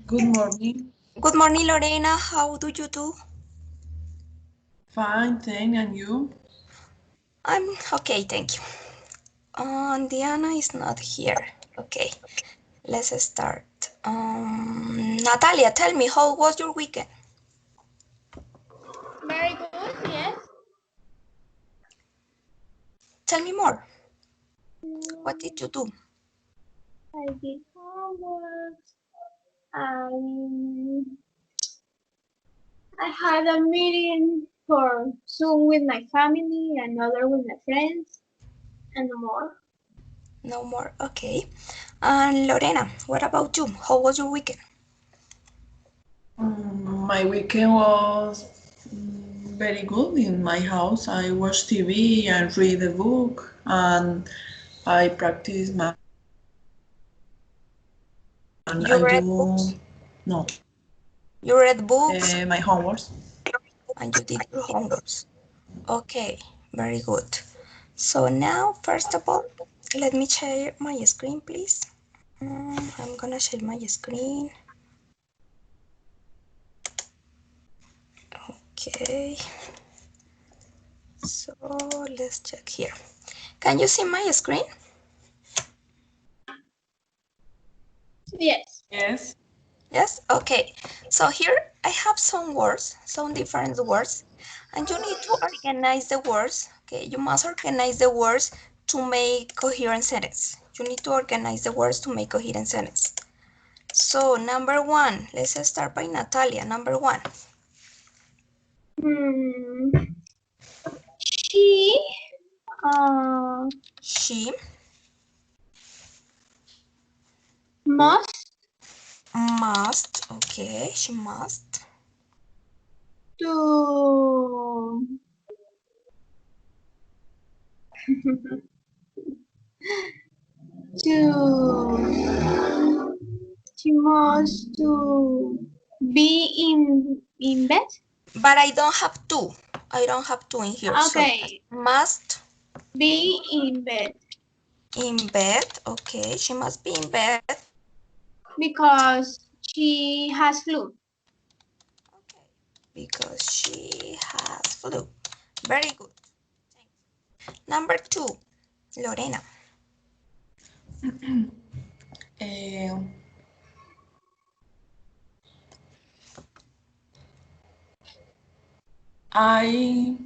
Good morning. Good morning, Lorena. How do you do? Fine, thank and you? I'm okay, thank you. Diana is not here. Okay, let's start. Natalia, tell me, how was your weekend? Very good, yes. Tell me more. What did you do? I did homework. I had a meeting for Zoom with my family, another with my friends, and more. No more. Okay. And Lorena, what about you? How was your weekend? My weekend was very good in my house. I watch TV and read a book and I practice my and You I read do books? no You read books my homework. and you did your homeworks. Okay, very good. So now, first of all, let me share my screen, please. I'm gonna share my screen. Okay. So let's check here. Can you see my screen? Yes. Yes. Yes? Okay. So here I have some words, some different words, and you need to organize the words. Okay, you must organize the words to make coherent sentence. You need to organize the words to make coherent sentence. So number one, let's start by Natalia. Number one. She She must okay, she must to to she must to be in bed. but I don't have to. I don't have to in here. So Okay, must be in bed in bed. Okay, she must be in bed. because she has flu. Okay, because she has flu. Very good. Number two, Lorena. Uh, I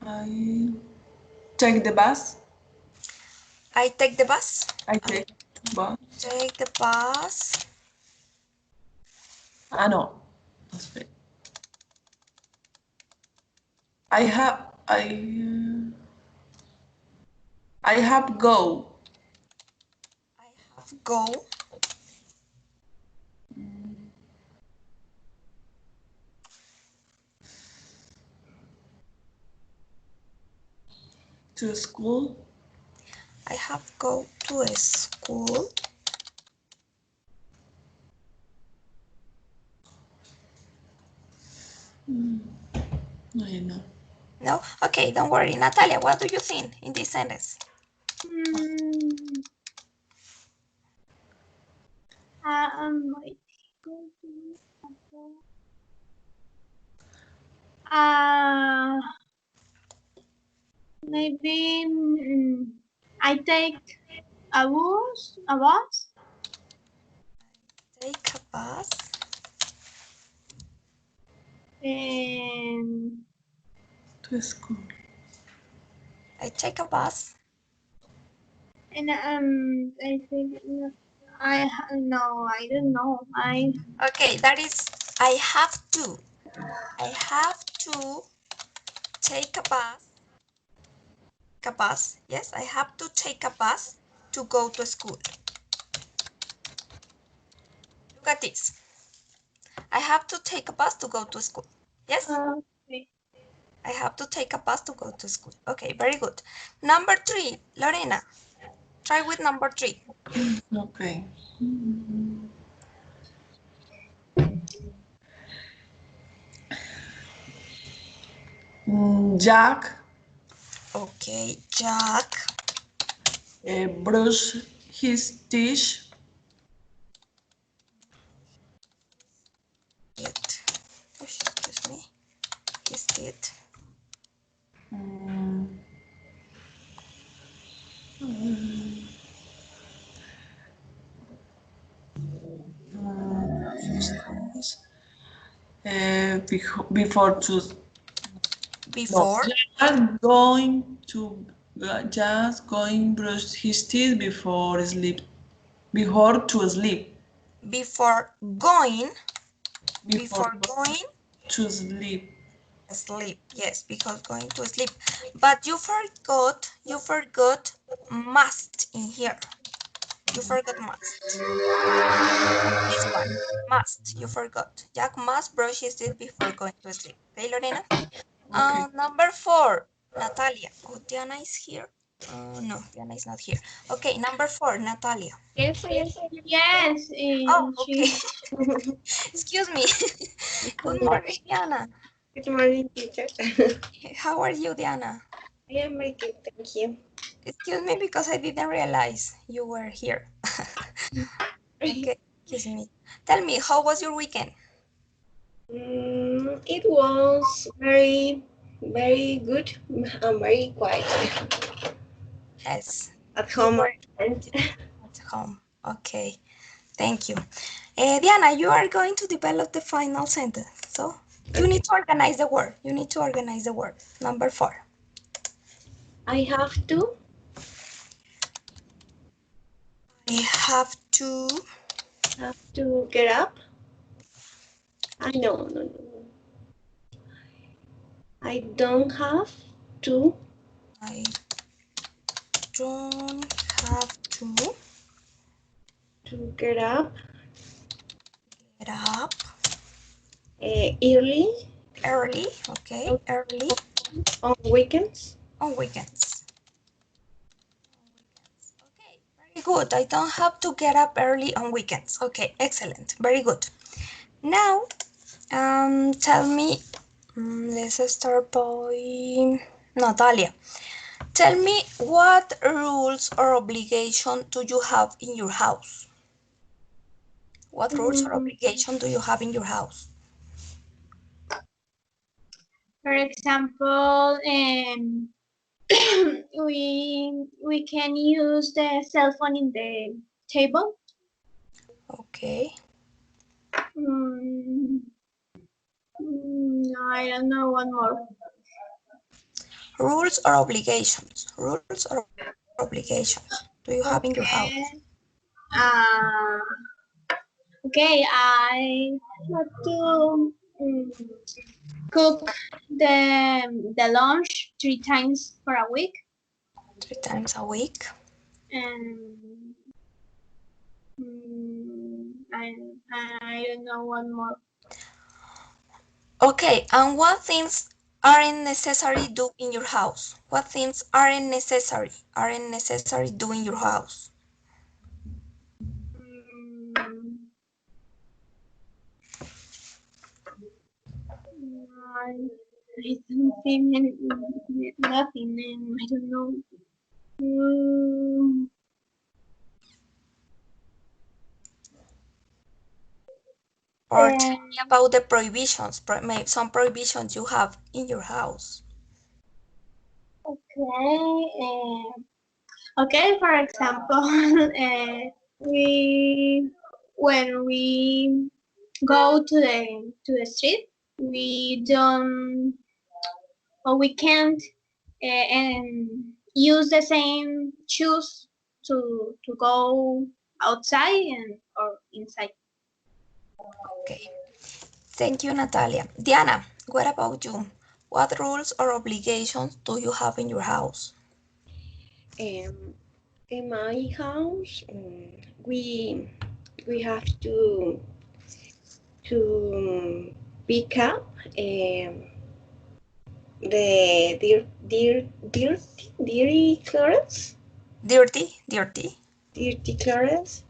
I take the bus. I take the bus. I I take bus. take the bus. Ah no. Espera. I have I have go I have go. to school. I have go to a school. I know. No? Okay, don't worry. Natalia, what do you think in this sentence? Wait. Maybe I take a bus. Take a bus. And To school. I take a bus. I think I no, I don't know. Okay, that is I have to. I have to take a bus. A bus. Yes, I have to take a bus to go to school. Look at this. I have to take a bus to go to school. Yes? Okay. I have to take a bus to go to school. Okay, very good. Number three, Lorena. Try with number three. Okay. Jack Okay, Jack brush his teeth. Excuse me. His teeth. Mm, before to no, Before just going brush his teeth before to sleep before going before before going to sleep. sleep. Yes, because going to sleep. But you forgot must in here. You forgot must. This one. Must. You forgot. Jack must brush his teeth before going to sleep. Okay, Lorena? Okay. Number 4, Natalia. Oh, Diana is here. No, Diana is not here. Okay, number 4, Natalia. Yes, yes. Oh, okay. She. Excuse me. Good morning, Diana. Good morning, teacher. How are you, Diana? I am very good, thank you. Excuse me because I didn't realize you were here. Okay, excuse me. Tell me, how was your weekend? It was very, very good and very quiet Yes, at you home. were at home. Okay, thank you. Diana, you are going to develop the final sentence. So you Okay. need to organize the word. You need to organize the word. Number 4. I have to I have to. get up. I no. I don't have to I don't have to get up get up early early. Okay, early on weekends. on weekends. Okay, very good. I don't have to get up early on weekends. Okay, excellent. Very good. Now, tell me, let's start by Natalia. Tell me what rules or obligation do you have in your house? What rules or Mm, obligation do you have in your house? For example, we can use the cell phone in the table. Okay. Mm, I don't know one more. Rules or obligations? Rules or obligations do you have in your house? Okay. Uh, okay, I have to cook the lunch 3 times for a week, 3 times a week. and I don't know one more. Okay, and what things aren't necessary do in your house? What things aren't necessary do in your house? Mm, I don't think nothing, and I don't know. Mm, Or tell me about the prohibitions, some prohibitions you have in your house. okay. Okay, for example, we when we go to the street, we don't or we can't and use the same shoes to go outside and or inside. Okay, thank you, Natalia. Diana, what about you? What rules or obligations do you have in your house? In my house, we have to pick up the dirty clothes, Dirty dirty clothes,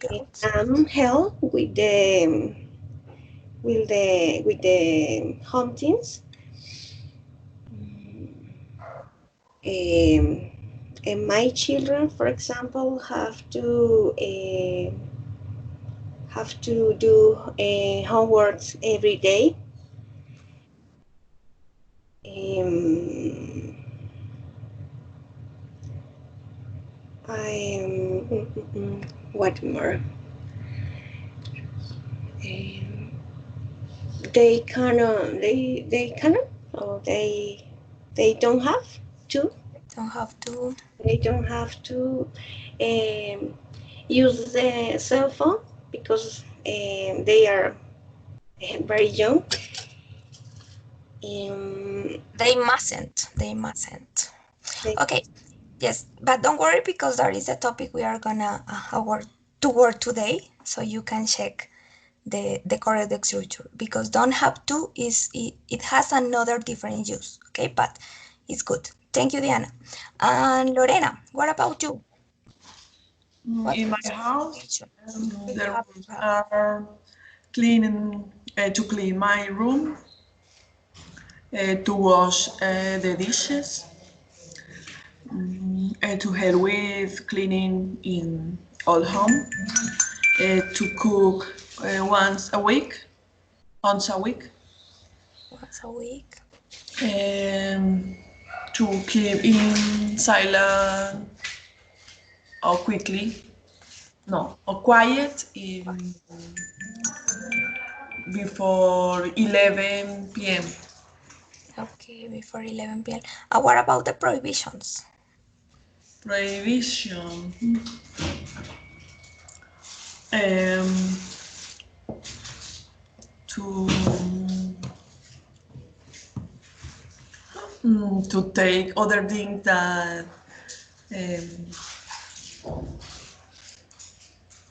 clothes. and help with the huntings, um, my children, for example, have to do homeworks every day. Um, what more? Um, they cannot, or they don't have to. Don't have to. They don't have to um, use the cell phone because they are very young. They mustn't. They mustn't. They, Okay. Yes, but don't worry because that is a topic we are gonna work today, so you can check the correct structure because don't have to is it has another different use. Okay, but it's good. Thank you, Diana. And Lorena, what about you? What In my is your house, situation? Which the habit rules you have? are cleaning to clean my room, to wash the dishes, to help with cleaning in all home, to cook once a week, Once a week. um, to keep in silent or quickly, no, or quiet in before 11 p.m. Okay, before 11 p.m. What about the prohibitions? Prohibition. Um, to to take other things that um,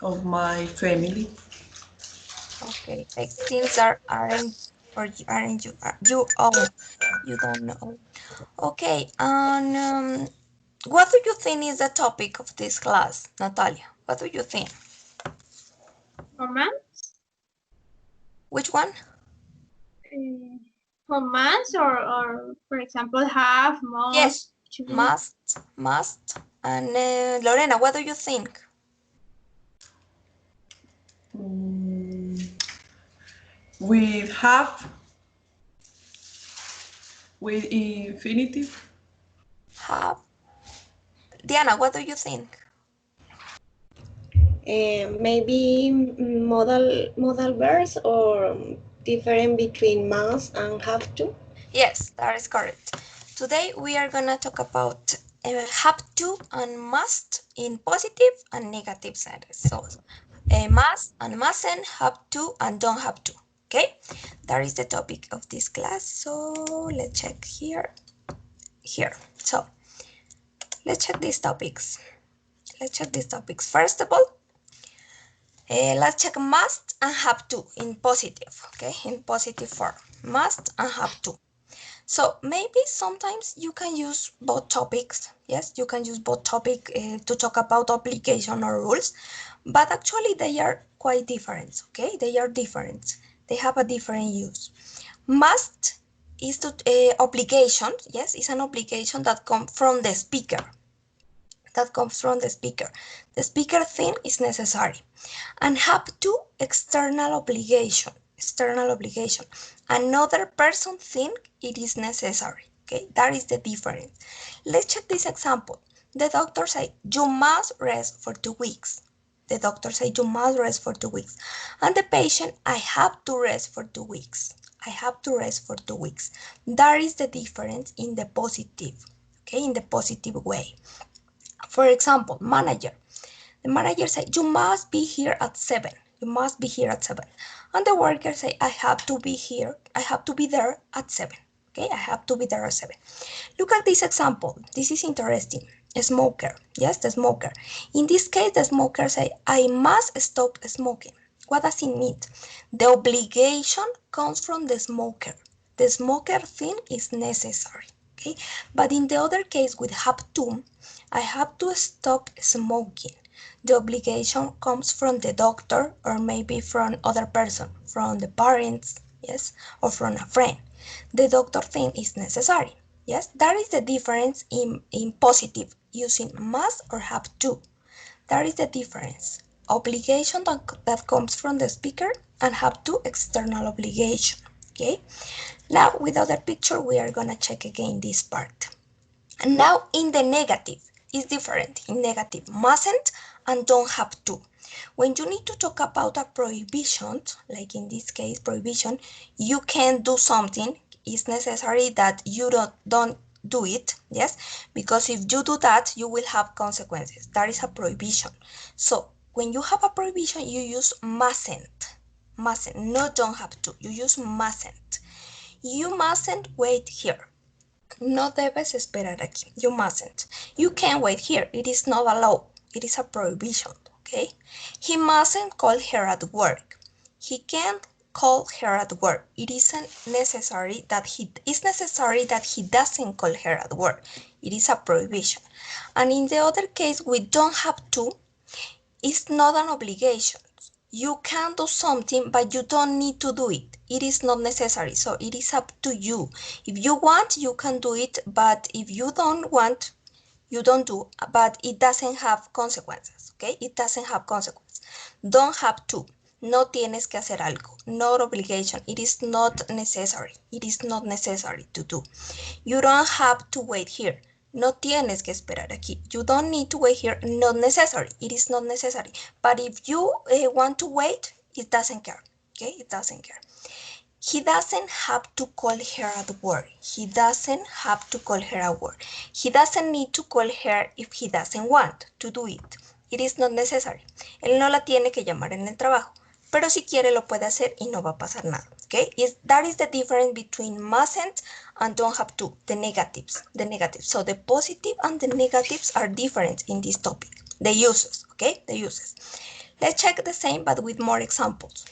of my family. Okay, like things aren't or aren't you own. You don't know. Okay, and what do you think is the topic of this class, Natalia? What do you think? Romance? Which one? Uh, romance or for example, have, Yes, must, to. must. And Lorena, what do you think? Mm, we have with infinitive. Have. Diana, what do you think? maybe modal verbs or different between must and have to. Yes, that is correct. Today we are gonna talk about have to and must in positive and negative sentences. So must and mustn't, have to and don't have to. Okay, that is the topic of this class. So let's check here. So let's check these topics. First of all, let's check must and have to in positive. Okay, in positive form, must and have to. So maybe sometimes you can use both topics. Yes, you can use both topic to talk about obligation or rules, but actually they are quite different. Okay, they are different. They have a different use. Must is to obligation. Yes, it's an obligation that comes from the speaker. The speaker thing is necessary. And have to external obligation. Another person think it is necessary. Okay, that is the difference. Let's check this example. The doctor say you must rest for 2 weeks. The doctor say you must rest for 2 weeks. And the patient, I have to rest for 2 weeks. I have to rest for 2 weeks. That is the difference in the positive. Okay, in the positive way. For example, manager. The manager say, you must be here at 7. You must be here at 7. And the worker say, I have to be here. I have to be there at 7. Okay, I have to be there at 7. Look at this example. This is interesting. A smoker. Yes, the smoker. In this case, the smoker say, I must stop smoking. What does it mean? The obligation comes from the smoker. The smoker thing is necessary. Okay, but in the other case with have to, I have to stop smoking. The obligation comes from the doctor or maybe from other person, from the parents, yes, or from a friend. The doctor thing is necessary. Yes, that is the difference in positive using must or have to. That is the difference. Obligation that comes from the speaker and have to external obligation. Okay. Now with other picture, we are gonna check again this part. And now in the negative, is different. In negative, mustn't and don't have to. When you need to talk about a prohibition, like in this case, prohibition, you can do something. It's necessary that you don't do it, yes? Because if you do that, you will have consequences. That is a prohibition. So when you have a prohibition, you use mustn't. Mustn't, no don't have to. You use mustn't. You mustn't wait here. No debes esperar aquí. You mustn't. You can't wait here. It is not allowed. It is a prohibition, okay? He mustn't call her at work. He can't call her at work. It isn't necessary that he doesn't call her at work. It is a prohibition. And in the other case, we don't have to. It's not an obligation. You can do something, but you don't need to do it. It is not necessary. So it is up to you. If you want, you can do it. But if you don't want, you don't do. But it doesn't have consequences. Okay? It doesn't have consequences. Don't have to. No tienes que hacer algo. Not obligation. It is not necessary. It is not necessary to do. You don't have to wait here. No tienes que esperar aquí. You don't need to wait here. Not necessary. It is not necessary. But if you want to wait, it doesn't care. Okay? It doesn't care. He doesn't have to call her at work. He doesn't have to call her at work. He doesn't need to call her if he doesn't want to do it. It is not necessary. Él no la tiene que llamar en el trabajo. Pero si quiere lo puede hacer y no va a pasar nada. Okay? That is the difference between mustn't and don't have to. The negatives. The negatives. So the positive and the negatives are different in this topic. The uses. Okay? The uses. Let's check the same but with more examples.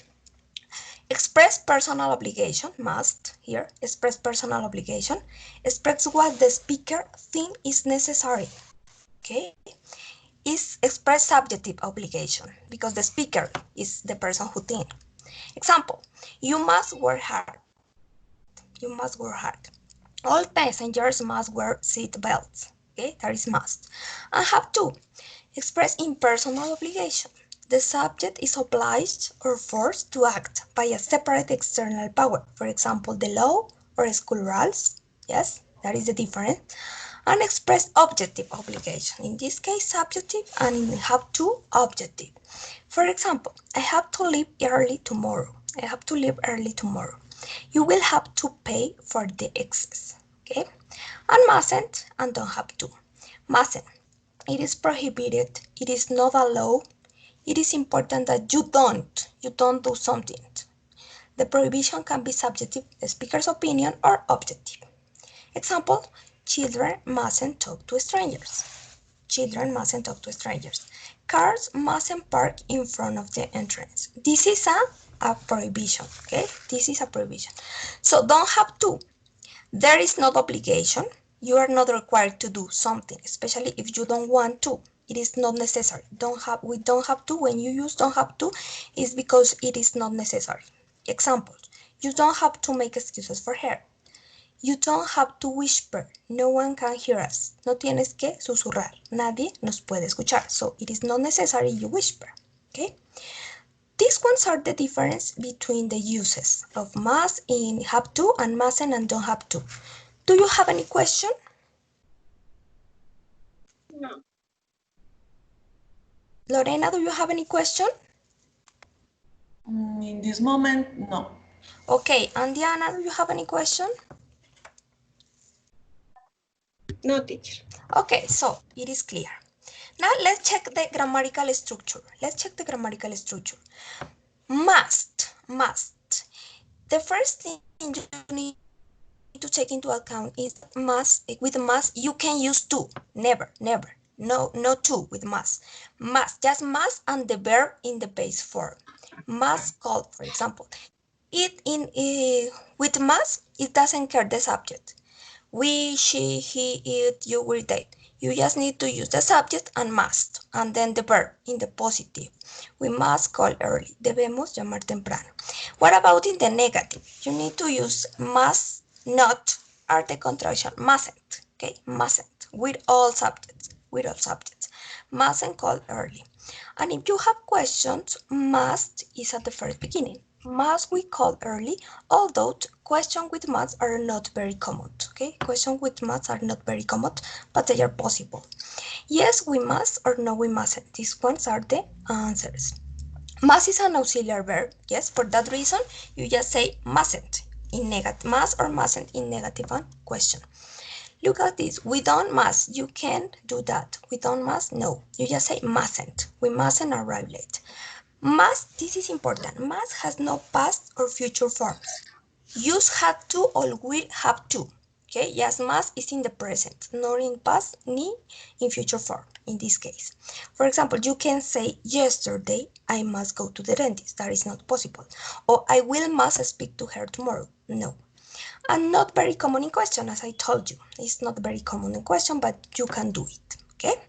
Express personal obligation, must, here, express personal obligation, express what the speaker thinks is necessary, okay? Is express subjective obligation, because the speaker is the person who thinks. Example, you must work hard, you must work hard. All passengers must wear seat belts, okay, that is must. And have to, express impersonal obligation. The subject is obliged or forced to act by a separate external power, for example, the law or school rules. Yes, that is the difference. And express objective obligation. In this case, subjective, and in have to, objective. For example, I have to leave early tomorrow. I have to leave early tomorrow. You will have to pay for the excess. Okay? And mustn't and don't have to. Mustn't. It is prohibited. It is not allowed. It is important that you don't do something. The prohibition can be subjective, the speaker's opinion, or objective. Example, children mustn't talk to strangers. Children mustn't talk to strangers. Cars mustn't park in front of the entrance. This is a prohibition, okay? This is a prohibition. So don't have to. There is no obligation. You are not required to do something, especially if you don't want to. It is not necessary. We don't have to. When you use don't have to, is because it is not necessary. Examples. You don't have to make excuses for her. You don't have to whisper. No one can hear us. No tienes que susurrar. Nadie nos puede escuchar. So it is not necessary you whisper. Okay? These ones are the difference between the uses of must in have to and mustn't and don't have to. Do you have any question? No. Lorena, do you have any question? In this moment, no. Okay, and Diana, do you have any question? No, teacher. Okay, so it is clear. Now let's check the grammatical structure. Let's check the grammatical structure. Must. The first thing you need to take into account is must. With must, you can use to. Never. No to with must. Must, just must and the verb in the base form. Must call, for example. With must, it doesn't care the subject. We, she, he, it, you, we, they. You just need to use the subject and must, and then the verb in the positive. We must call early. Debemos llamar temprano. What about in the negative? You need to use must, not, or the contraction, mustn't. Okay, mustn't, with all subjects. with all subjects. Mustn't call early. And if you have questions, must is at the first beginning. Must we call early? Although questions with must are not very common. Okay, questions with must are not very common, but they are possible. Yes, we must, or no, we mustn't. These ones are the answers. Must is an auxiliary verb. Yes, for that reason, you just say mustn't in negative, must or mustn't in negative and question. Look at this. We don't must. You can't do that. We don't must. No. You just say mustn't. We mustn't arrive late. Must, this is important. Must has no past or future forms. Use had to or will have to. Okay, yes, must is in the present, not in past, ni in future form in this case. For example, you can say yesterday I must go to the dentist. That is not possible. Or I will must speak to her tomorrow. No. And not very common in question, as I told you. It's not very common in question, but you can do it. Okay.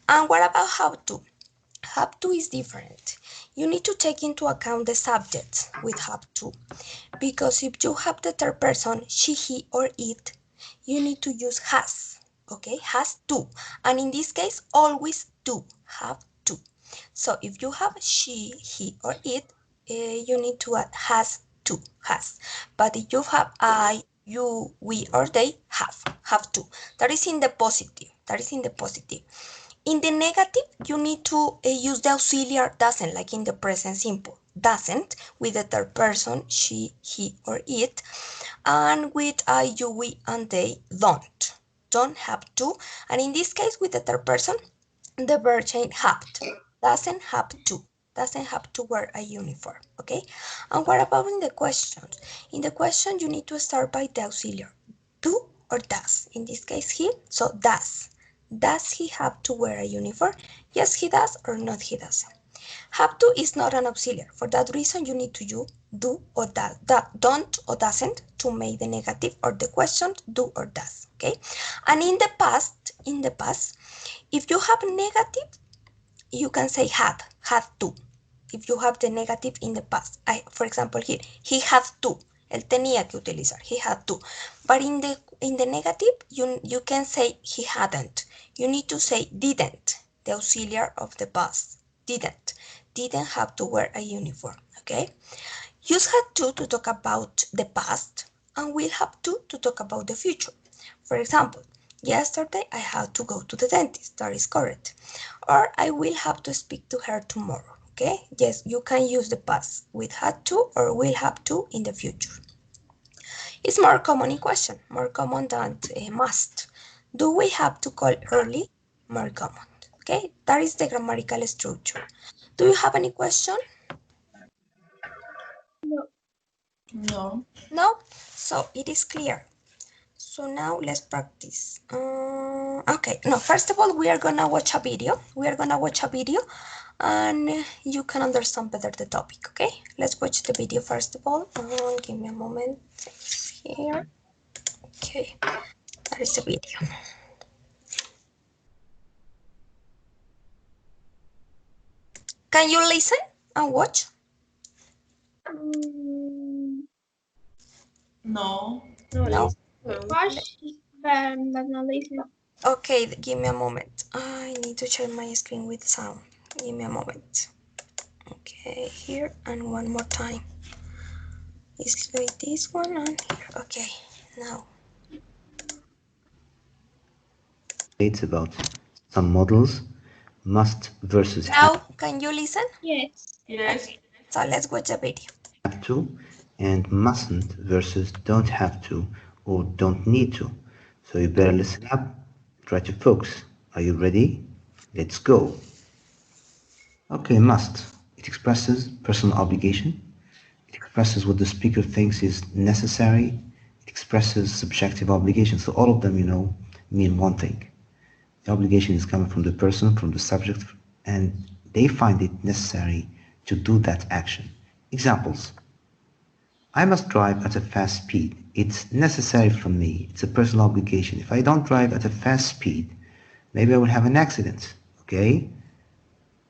And what about have to? Have to is different. You need to take into account the subjects with have to. Because if you have the third person, she, he, or it, you need to use has. Okay, has to. And in this case, always do, have to. So if you have she, he, or it, you need to add has to, has. But if you have I, you, we, or they, have to. That is in the positive. That is in the positive. In the negative, you need to use the auxiliary doesn't, like in the present simple. Doesn't with the third person, she, he, or it. And with I, you, we, and they, don't have to. And in this case, with the third person, the verb change have to. Doesn't have to. Doesn't have to wear a uniform. Okay. And what about in the questions? In the question, you need to start by the auxiliary. Do or does. In this case, he. So does. Does he have to wear a uniform? Yes, he does, or not, he doesn't. Have to is not an auxiliary. For that reason, you need to use do or don't or doesn't to make the negative or the question do or does. Okay. And in the past, if you have negative, you can say had to. If you have the negative in the past, for example, here, he had to. Él tenía que utilizar. He had to. But in the negative, you can say he hadn't. You need to say didn't. The auxiliary of the past. Didn't have to wear a uniform. Okay. Use had to talk about the past, and will have to talk about the future. For example, yesterday I had to go to the dentist. That is correct. Or I will have to speak to her tomorrow. Okay. Yes, you can use the past with had to or will have to in the future. It's more common in question, more common than must. Do we have to call early? More common. Okay, that is the grammatical structure. Do you have any question? No. No. No? So it is clear. So now let's practice. Okay, no, first of all, we are gonna watch a video. And you can understand better the topic, okay? Let's watch the video first of all. Give me a moment. It's here. Okay, that is the video. Can you listen and watch? No. No. Watch, but not listen. Okay, give me a moment. I need to share my screen with sound. Give me a moment. Okay, here and one more time. It's like this one and here. Okay, now. It's about some models, must versus Now, can you listen? Yes. Yes. Okay, so let's watch the video. have to, and mustn't versus don't have to or don't need to. So you better listen up, try to focus. Are you ready? Let's go. Okay, must. It expresses personal obligation. It expresses what the speaker thinks is necessary. It expresses subjective obligation. So all of them, mean one thing. The obligation is coming from the person, from the subject, and they find it necessary to do that action. Examples. I must drive at a fast speed. It's necessary for me. It's a personal obligation. If I don't drive at a fast speed, maybe I will have an accident. Okay?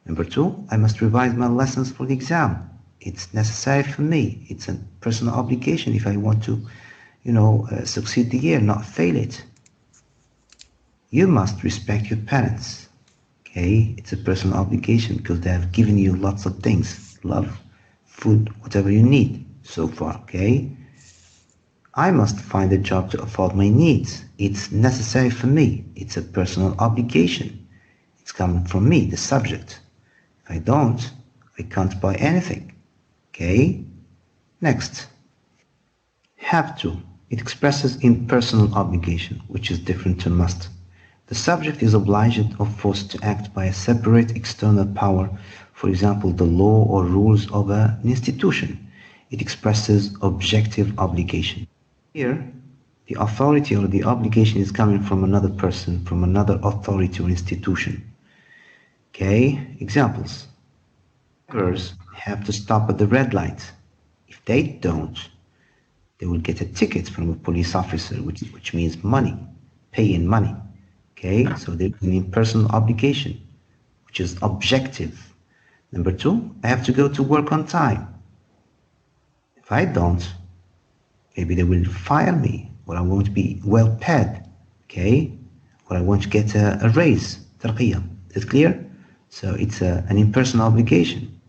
Number 2, I must revise my lessons for the exam. It's necessary for me. It's a personal obligation if I want to, succeed the year, not fail it. You must respect your parents. Okay, it's a personal obligation because they have given you lots of things, love, food, whatever you need so far. Okay, I must find a job to afford my needs. It's necessary for me. It's a personal obligation. It's coming from me, the subject. If I don't, I can't buy anything. Okay, next. Have to. It expresses impersonal obligation, which is different to must. The subject is obliged or forced to act by a separate external power, for example, the law or rules of an institution. It expresses objective obligation. Here, the authority or the obligation is coming from another person, from another authority or institution. Okay, examples. Drivers have to stop at the red light. If they don't, they will get a ticket from a police officer, which means money, pay in money. Okay, so there's an impersonal obligation, which is objective. Number two, I have to go to work on time. If I don't, maybe they will fire me, or I won't be well paid, okay? Or I won't get a raise, ترقية. Is it clear? So it's an impersonal obligation.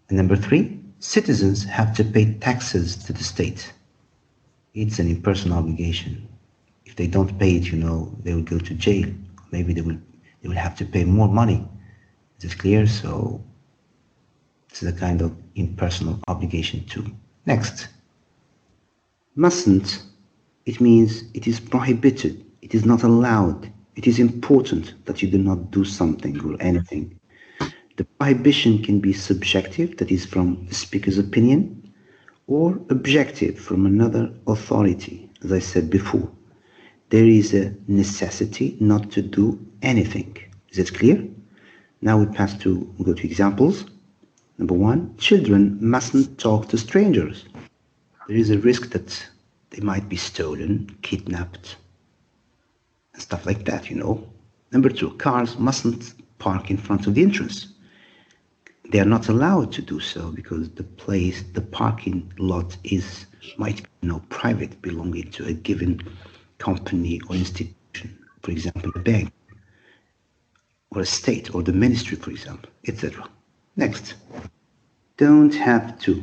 And number three, citizens have to pay taxes to the state. It's an impersonal obligation. If they don't pay it, they will go to jail. Maybe they will have to pay more money. Is it clear? So it's a kind of impersonal obligation too. Next. Mustn't. It means it is prohibited. It is not allowed. It is important that you do not do something or anything. The prohibition can be subjective, that is from the speaker's opinion, or objective from another authority, as I said before. There is a necessity not to do anything. Is it clear? Now we go to examples. Number one, children mustn't talk to strangers. There is a risk that they might be stolen, kidnapped, and stuff like that. Number two, cars mustn't park in front of the entrance. They are not allowed to do so because the parking lot might be private, belonging to a given company or institution, for example, a bank, or a state, or the ministry, for example, etc. Next, don't have to.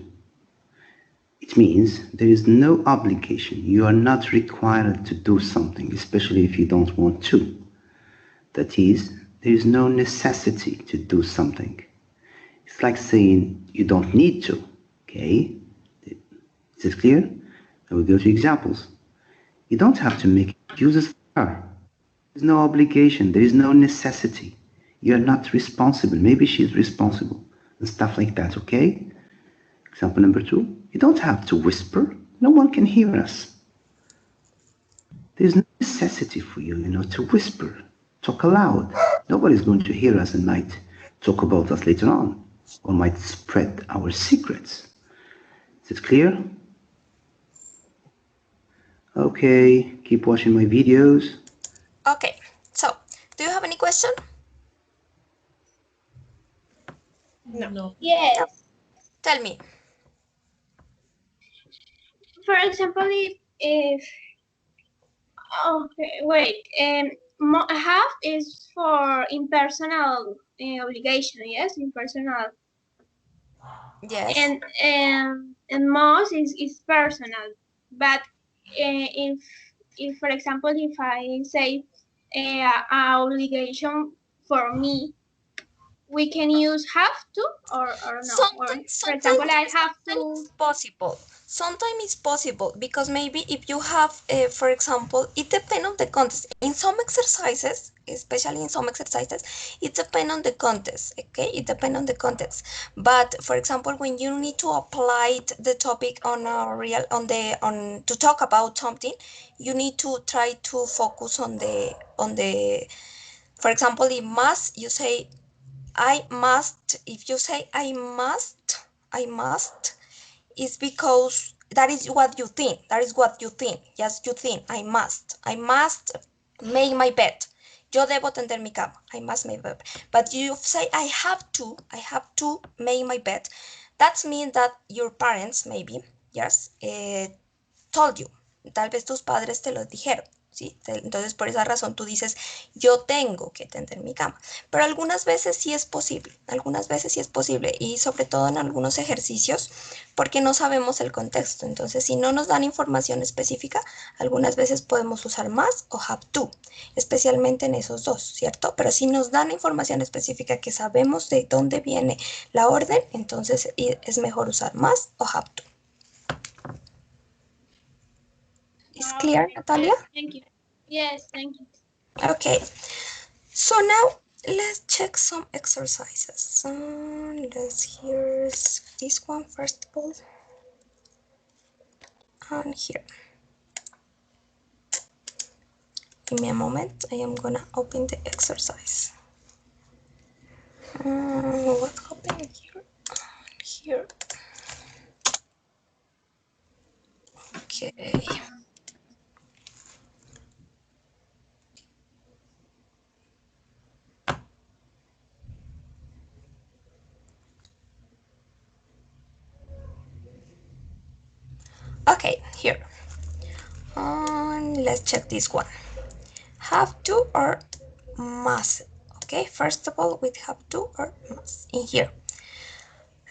It means there is no obligation. You are not required to do something, especially if you don't want to. That is, there is no necessity to do something. It's like saying you don't need to. Okay? Is it clear? Now we go to examples. You don't have to make excuses for her. There is no obligation. There is no necessity. You are not responsible. Maybe she's responsible and stuff like that. Okay? Example number two. You don't have to whisper. No one can hear us. There's no necessity for you, to whisper. Talk aloud. Nobody's going to hear us and might talk about us later on, or might spread our secrets. Is it clear? Okay, keep watching my videos. Okay, so do you have any question? No. Yes. Tell me. For example, if okay, wait, half is for impersonal obligation, yes, impersonal, Yes. and most is personal. But if for example, if I say obligation for me, we can use have to or no. Or for example, I have to. It's possible. Sometimes it's possible because maybe if you have, for example, it depends on the context. In some exercises, especially in some exercises, it depends on the context. Okay, it depends on the context. But for example, when you need to apply the topic on to talk about something, you need to try to focus on the. For example, in must, you say I must. If you say I must, is because that is what you think. That is what you think. Yes, you think I must. I must make my bed. Yo debo tender mi cama. I must make my bed. But you say I have to. I have to make my bed. That means that your parents maybe, yes, told you. Tal vez tus padres te lo dijeron. ¿sí? Entonces, por esa razón tú dices, yo tengo que tender mi cama. Pero algunas veces sí es posible, algunas veces sí es posible, y sobre todo en algunos ejercicios, porque no sabemos el contexto. Entonces, si no nos dan información específica, algunas veces podemos usar must o have to, especialmente en esos dos, ¿cierto? Pero si nos dan información específica que sabemos de dónde viene la orden, entonces es mejor usar must o have to. Is clear, Okay, Natalia? yes, thank you. Yes, thank you. Okay, so now let's check some exercises. Here's this one first of all, and here. Give me a moment, I am gonna open the exercise. What happened here? Here. Okay. Okay, here. Let's check this one. Have to or must. Okay, first of all, we have to or must in here.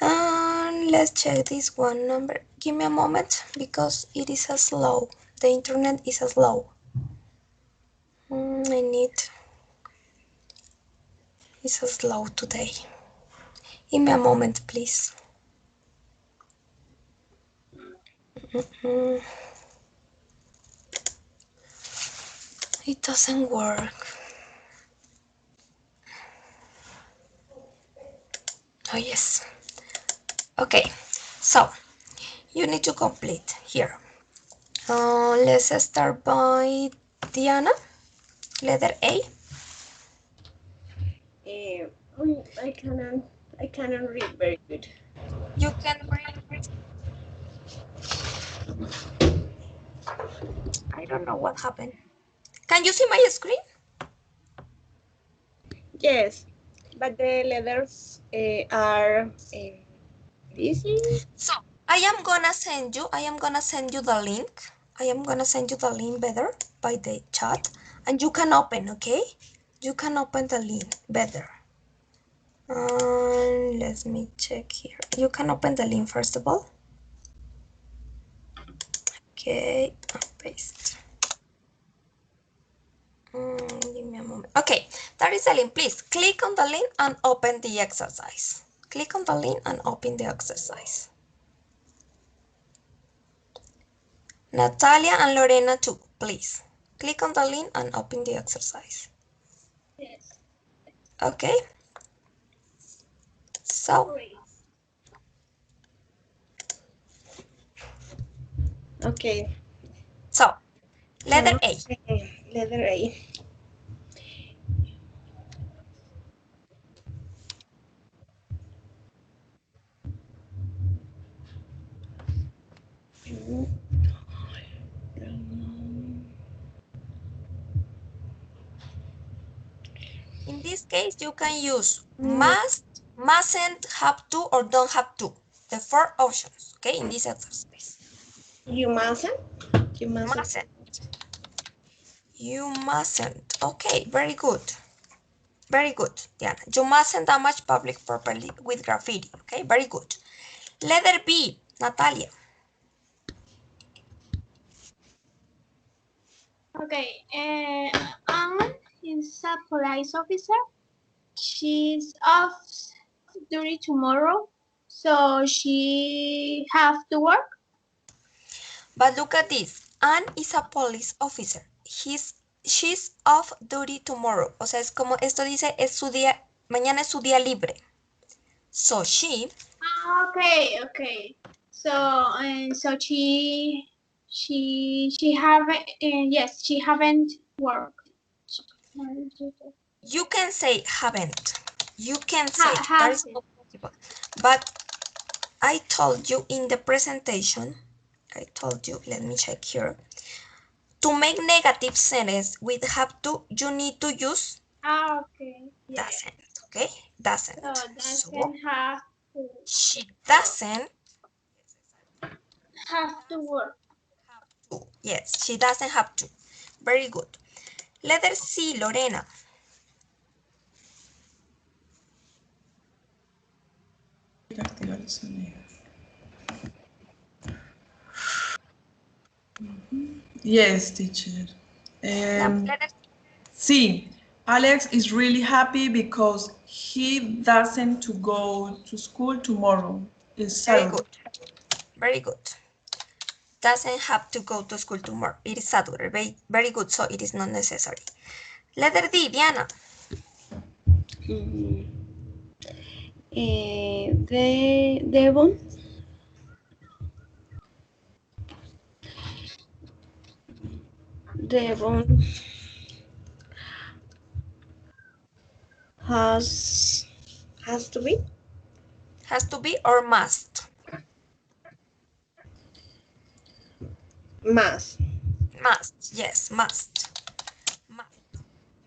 And let's check this one number. Give me a moment because it is a slow. The internet is a slow. I need. It's a slow today. Give me a moment, please. It doesn't work. Oh, yes. Okay, so you need to complete here. Let's start by Diana, letter A. I cannot read very good. You can read. I don't know what happened. Can you see my screen? Yes, but the letters are busy. So I am gonna send you the link. I am gonna send you the link better by the chat, and you can open, okay? You can open the link better. Let me check here. You can open the link first of all. Okay, paste. Give me a moment. Okay, that is the link. Please click on the link and open the exercise. Click on the link and open the exercise. Natalia and Lorena too, please. Click on the link and open the exercise. Yes. Okay. So, Great. Okay. so letter So, A. letter A. In this case, you can use must, mustn't, have to, or don't have to. The four options, okay, in this exercise. You mustn't. You mustn't. Mustn't. You mustn't. Okay, very good. Very good, Diana. You mustn't damage public property with graffiti. Okay, very good. Letter B, Natalia. Okay. Anne is a police officer. She's off duty tomorrow, so she have to work. But look at this. Anne is a police officer. She's off duty tomorrow. O sea, es como esto dice, es su día, mañana es su día libre. So she. Okay, okay. So so she haven't yes, she haven't worked. You can say haven't. You can say that is Haven't. not possible. But I told you in the presentation, let me check here. To make negative sentence with have to, you need to use Okay. Yeah. doesn't. Okay? Doesn't. So So doesn't have to she doesn't have to work. have to. Yes, she doesn't have to. Very good. Letter C, Lorena. Yes, teacher. Letter See, Alex is really happy because he doesn't to go to school tomorrow. It's Very Saturday. good. Very good. Doesn't have to go to school tomorrow. It is Saturday. Very good. So it is not necessary. Letter D, Diana. Mm. Devon has has to be Has to be or must? must. Must. Yes, must. Must.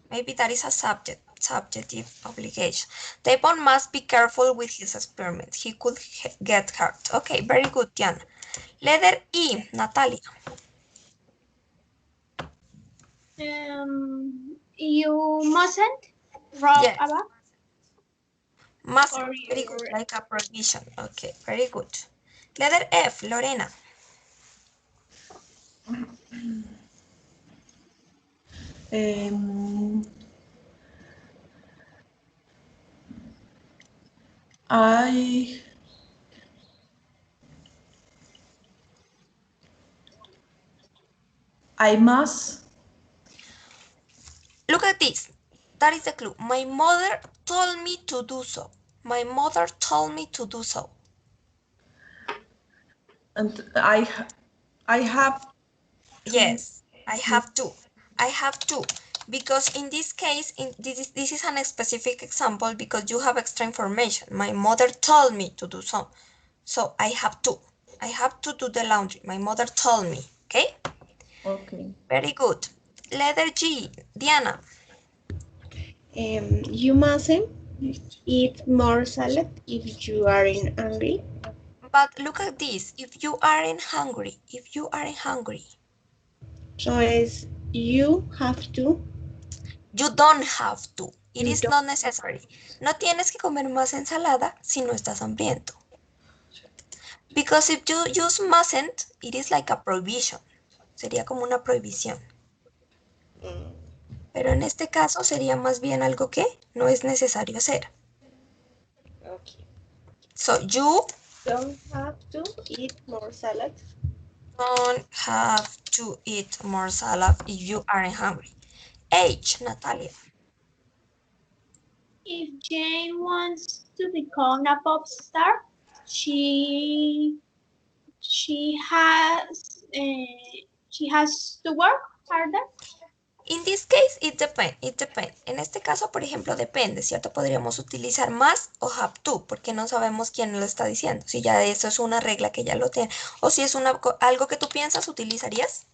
Maybe that is a subjective obligation. Devon must be careful with his experiments. He could get hurt. Okay, very good, Diana. Letter E, Natalia. You mustn't rob Yes, a bank must. or Very good, your like a provision. Okay, very good. Letter F, Lorena. Um, I I must. Look at this. That is the clue. My mother told me to do so. My mother told me to do so. And I have to. Yes, I have to. I have to. Because in this case, this is an specific example because you have extra information. My mother told me to do so. So I have to. I have to do the laundry. My mother told me. Okay? Okay. Very good. Letter G, Diana. You mustn't eat more salad if you aren't hungry. But look at this. If you aren't hungry, if you aren't hungry, So it's you have to. you don't have to. It You is don't. not necessary. No tienes que comer más ensalada si no estás hambriento. Because if you use mustn't, it is like a prohibition. Sería como una prohibición. Mm, Pero en este caso sería más bien algo que no es necesario hacer. okay. So you Don't have to eat more salad. don't have to eat more salad if you aren't hungry. H, Natalia. if Jane wants to become a pop star, she she has to work harder. In this case, it depends, it depends. En este caso, por ejemplo, depende, ¿cierto? Podríamos utilizar más o have to, porque no sabemos quién lo está diciendo. Si ya eso es una regla que ya lo tiene. O si es algo que tú piensas, utilizarías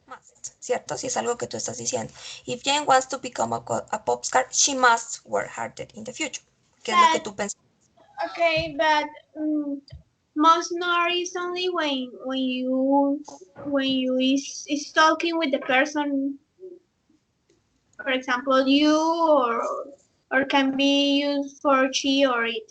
must, ¿cierto? Si es algo que tú estás diciendo. If Jane wants to become a pop star, she must work harder in the future. ¿Qué es lo que But tú piensas? okay, but must not is only when you is talking with the person. For example, you or can be used for she or it.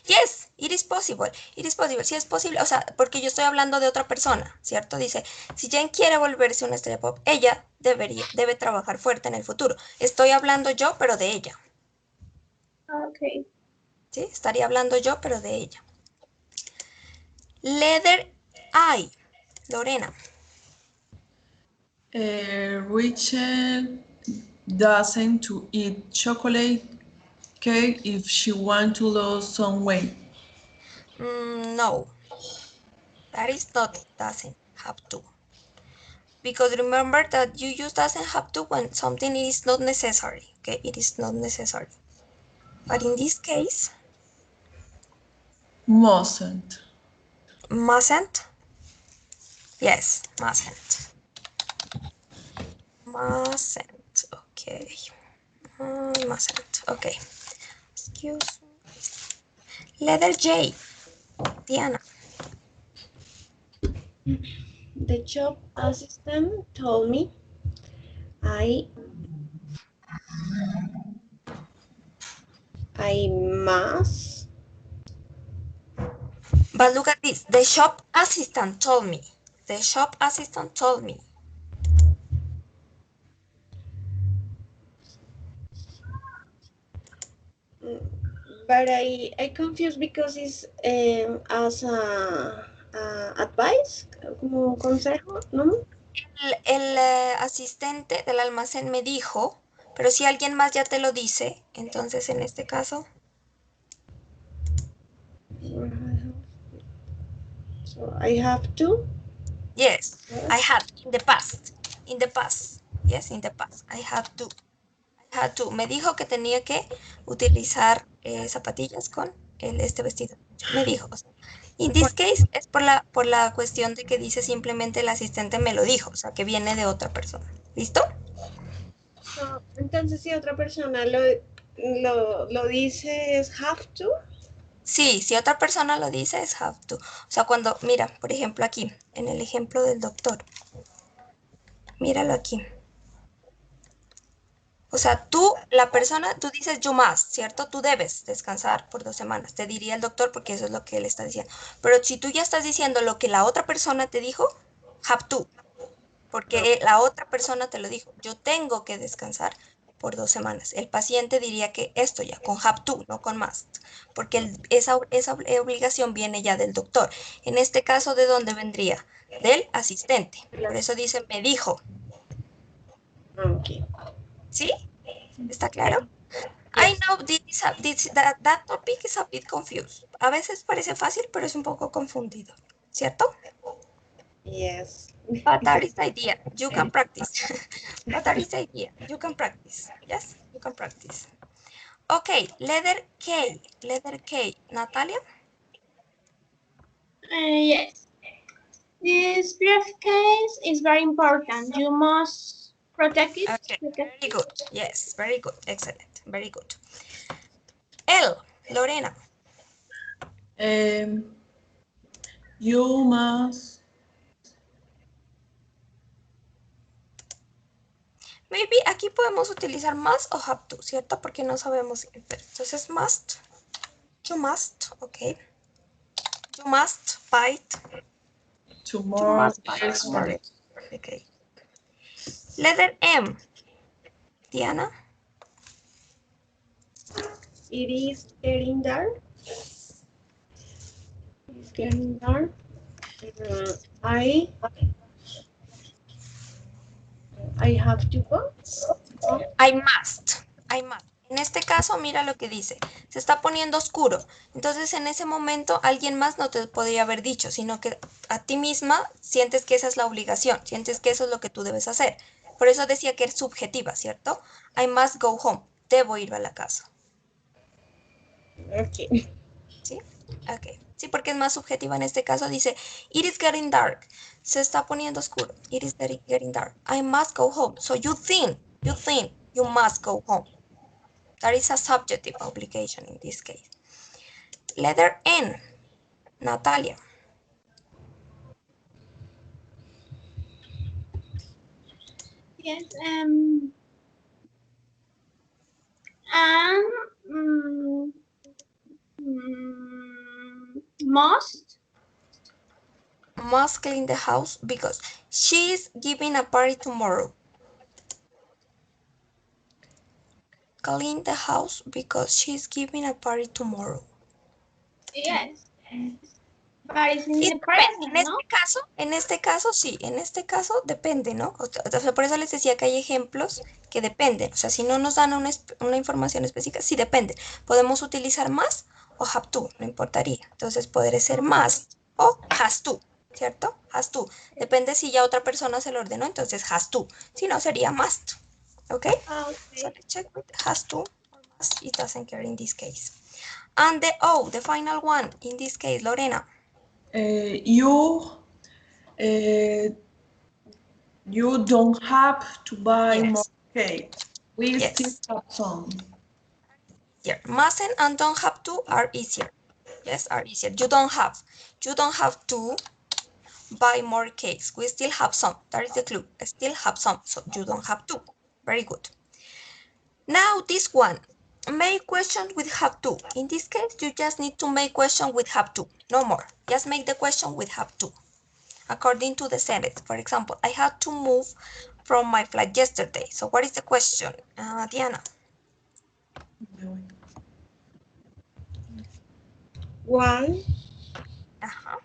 Yes, it is possible. It is possible. Sí es posible. O sea, porque yo estoy hablando de otra persona, ¿cierto? Dice, si Jane quiere volverse una estrella pop, ella debe trabajar fuerte en el futuro. Estoy hablando yo, pero de ella. Okay. ¿Sí? Estaría hablando yo, pero de ella. Letter I. Lorena. Rachel doesn't to eat chocolate cake if she want to lose some weight. No, that is not doesn't have to. Because remember that you use doesn't have to when something is not necessary. Okay, it is not necessary. But in this case, Mustn't. mustn't. Yes, mustn't. Mustn't. Okay. Mustn't. Okay. Excuse me. Letter J. Diana. The job assistant told me I must. But look at this. The shop assistant told me. The shop assistant told me. But I confused because it's as a advice, como consejo, ¿no? El asistente del almacén me dijo, pero si alguien más ya te lo dice, entonces en este caso, So I have to. yes, I had in the past. In the past. Yes, in the past. I had to. I had to. Me dijo que tenía que utilizar zapatillas con este vestido. Me dijo. O sea, in this case es por la cuestión de que dice simplemente el asistente me lo dijo, o sea, que viene de otra persona. ¿Listo? So, entonces, si otra persona lo dice, es have to. Sí, si otra persona lo dice es have to. O sea, cuando, mira, por ejemplo aquí, en el ejemplo del doctor. Míralo aquí. O sea, la persona, tú dices you must, ¿cierto? Tú debes descansar por 2 semanas. Te diría el doctor porque eso es lo que él está diciendo. Pero si tú ya estás diciendo lo que la otra persona te dijo, have to. Porque la otra persona te lo dijo. Yo tengo que descansar por 2 semanas. El paciente diría que esto ya, con have to, no con must. Porque esa obligación viene ya del doctor. En este caso, ¿de dónde vendría? Del asistente. Por eso dice, me dijo. Okay. ¿Sí? ¿Está claro? I know that topic is a bit confused. A veces parece fácil, pero es un poco confundido. ¿Cierto? Yes. But that is the idea. You can practice. But that is the idea. You can practice. Yes, you can practice. Okay, letter K. Letter K. Natalia? Yes. This briefcase is very important. You must protect it. Okay, very good. Yes, very good. Excellent. Very good. L. Lorena. You must. Maybe aquí podemos utilizar must o have to, ¿cierto? Porque no sabemos. Entonces, must. You must. Okay. You must bite. Tomorrow. Must bite tomorrow. Okay. Letter M. Diana. It is getting dark. It's getting dark. I have to go. I must. I must. En este caso, mira lo que dice. Se está poniendo oscuro. Entonces, en ese momento, alguien más no te podría haber dicho, sino que a ti misma sientes que esa es la obligación, sientes que eso es lo que tú debes hacer. Por eso decía que es subjetiva, ¿cierto? I must go home. Debo ir a la casa. Okay. ¿Sí? Ok. Sí, porque es más subjetiva en este caso. Dice, it is getting dark. Se está poniendo oscuro. It is getting dark. I must go home. So you think you must go home. That is a subjective obligation in this case. Letter N. Natalia. Yes. And must. Must clean the house because she is giving a party tomorrow. Clean the house because she's giving a party tomorrow. Yes. But it's in the En present, ¿no? este caso sí, en este caso depende, ¿no? O sea, por eso les decía que hay ejemplos que dependen. O sea, si no nos dan una información específica, sí depende. Podemos utilizar más o have to, no importaría. Entonces podría ser must o has to, ¿cierto? Has to. Depende si ya otra persona se lo ordenó, entonces has to. Si no, sería must. ¿Ok? So let's check with has to or must. It doesn't care in this case. And the O, the final one, in this case, Lorena. You don't have to buy Yes. more cake. We Yes. still have some. Easier. Mustn't and don't have to are easier. Yes, are easier. You don't have to buy more cakes. We still have some. That is the clue. I still have some, so you don't have to. very good. Now this one, make questions with have to. In this case, you just need to make question with have to, no more. Just make the question with have to, according to the sentence. For example, I had to move from my flat yesterday. So what is the question, Diana? Why?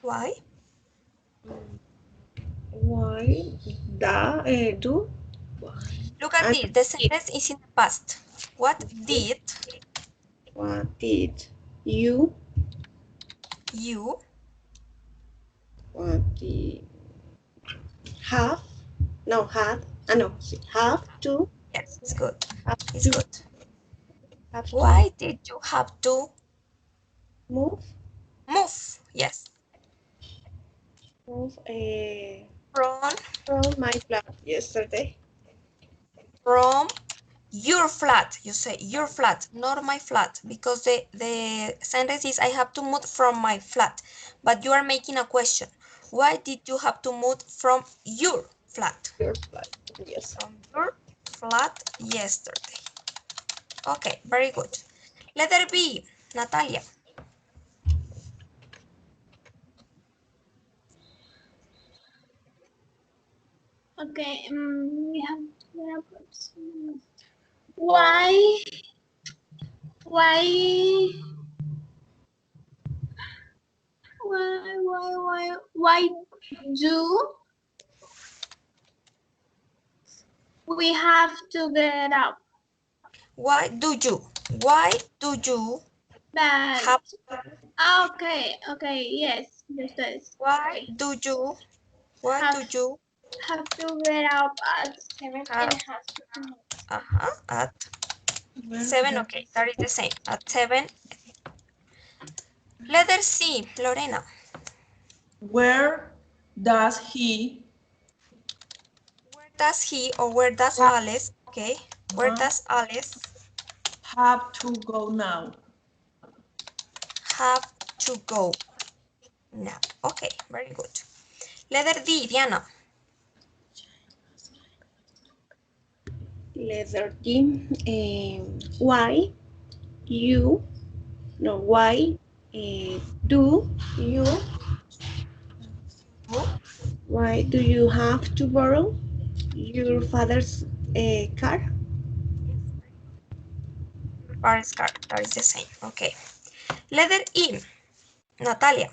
Why? Why do? Look at this. The sentence is in the past. What did you? you What did have? No, had. No, have to. Yes, it's good. Have It's to. good. Have to Why did you have to move. move? Yes. Move From from my flat yesterday. from your flat. You say your flat, not my flat, because the sentence is I have to move from my flat. But you are making a question. Why did you have to move from your flat? Your flat. Yes. From your flat yesterday. Okay, very good. Letter B, Natalia. Okay, we have why why why do we have to get up? Why do you That have okay, yes, just this. why do you Have to get up at 7 and a half. at 7? Okay, that is the same. At 7. Letter C, Lorena. Where does he Where does he or where does Alice, okay, where does Alice have to go now? have to go now? Okay, very good. Letter D, Diana. Letter D. Why you? No. Why do you? Why do you have to borrow your father's car? Paris card, that is the same. Okay. Letter E, Natalia.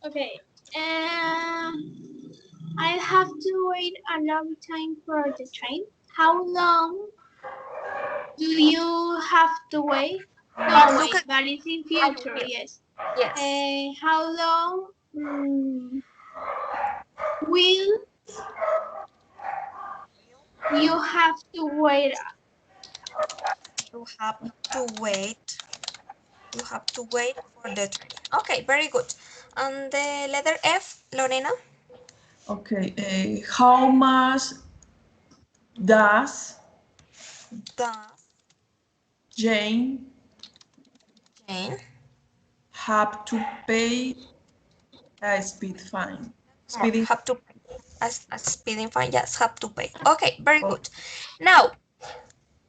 Okay. I have to wait a long time for the train. How long do you have to wait? No, Look wait, at but it's in future, yes. yes. How long will you have to wait? You have to wait. You have to wait for the train. Okay, very good. And the letter F, Lorena. Okay, how much does Does Jane Jane have to pay a speed fine? Speeding. have to pay? A speeding fine, yes, have to pay. Okay, very good. Now,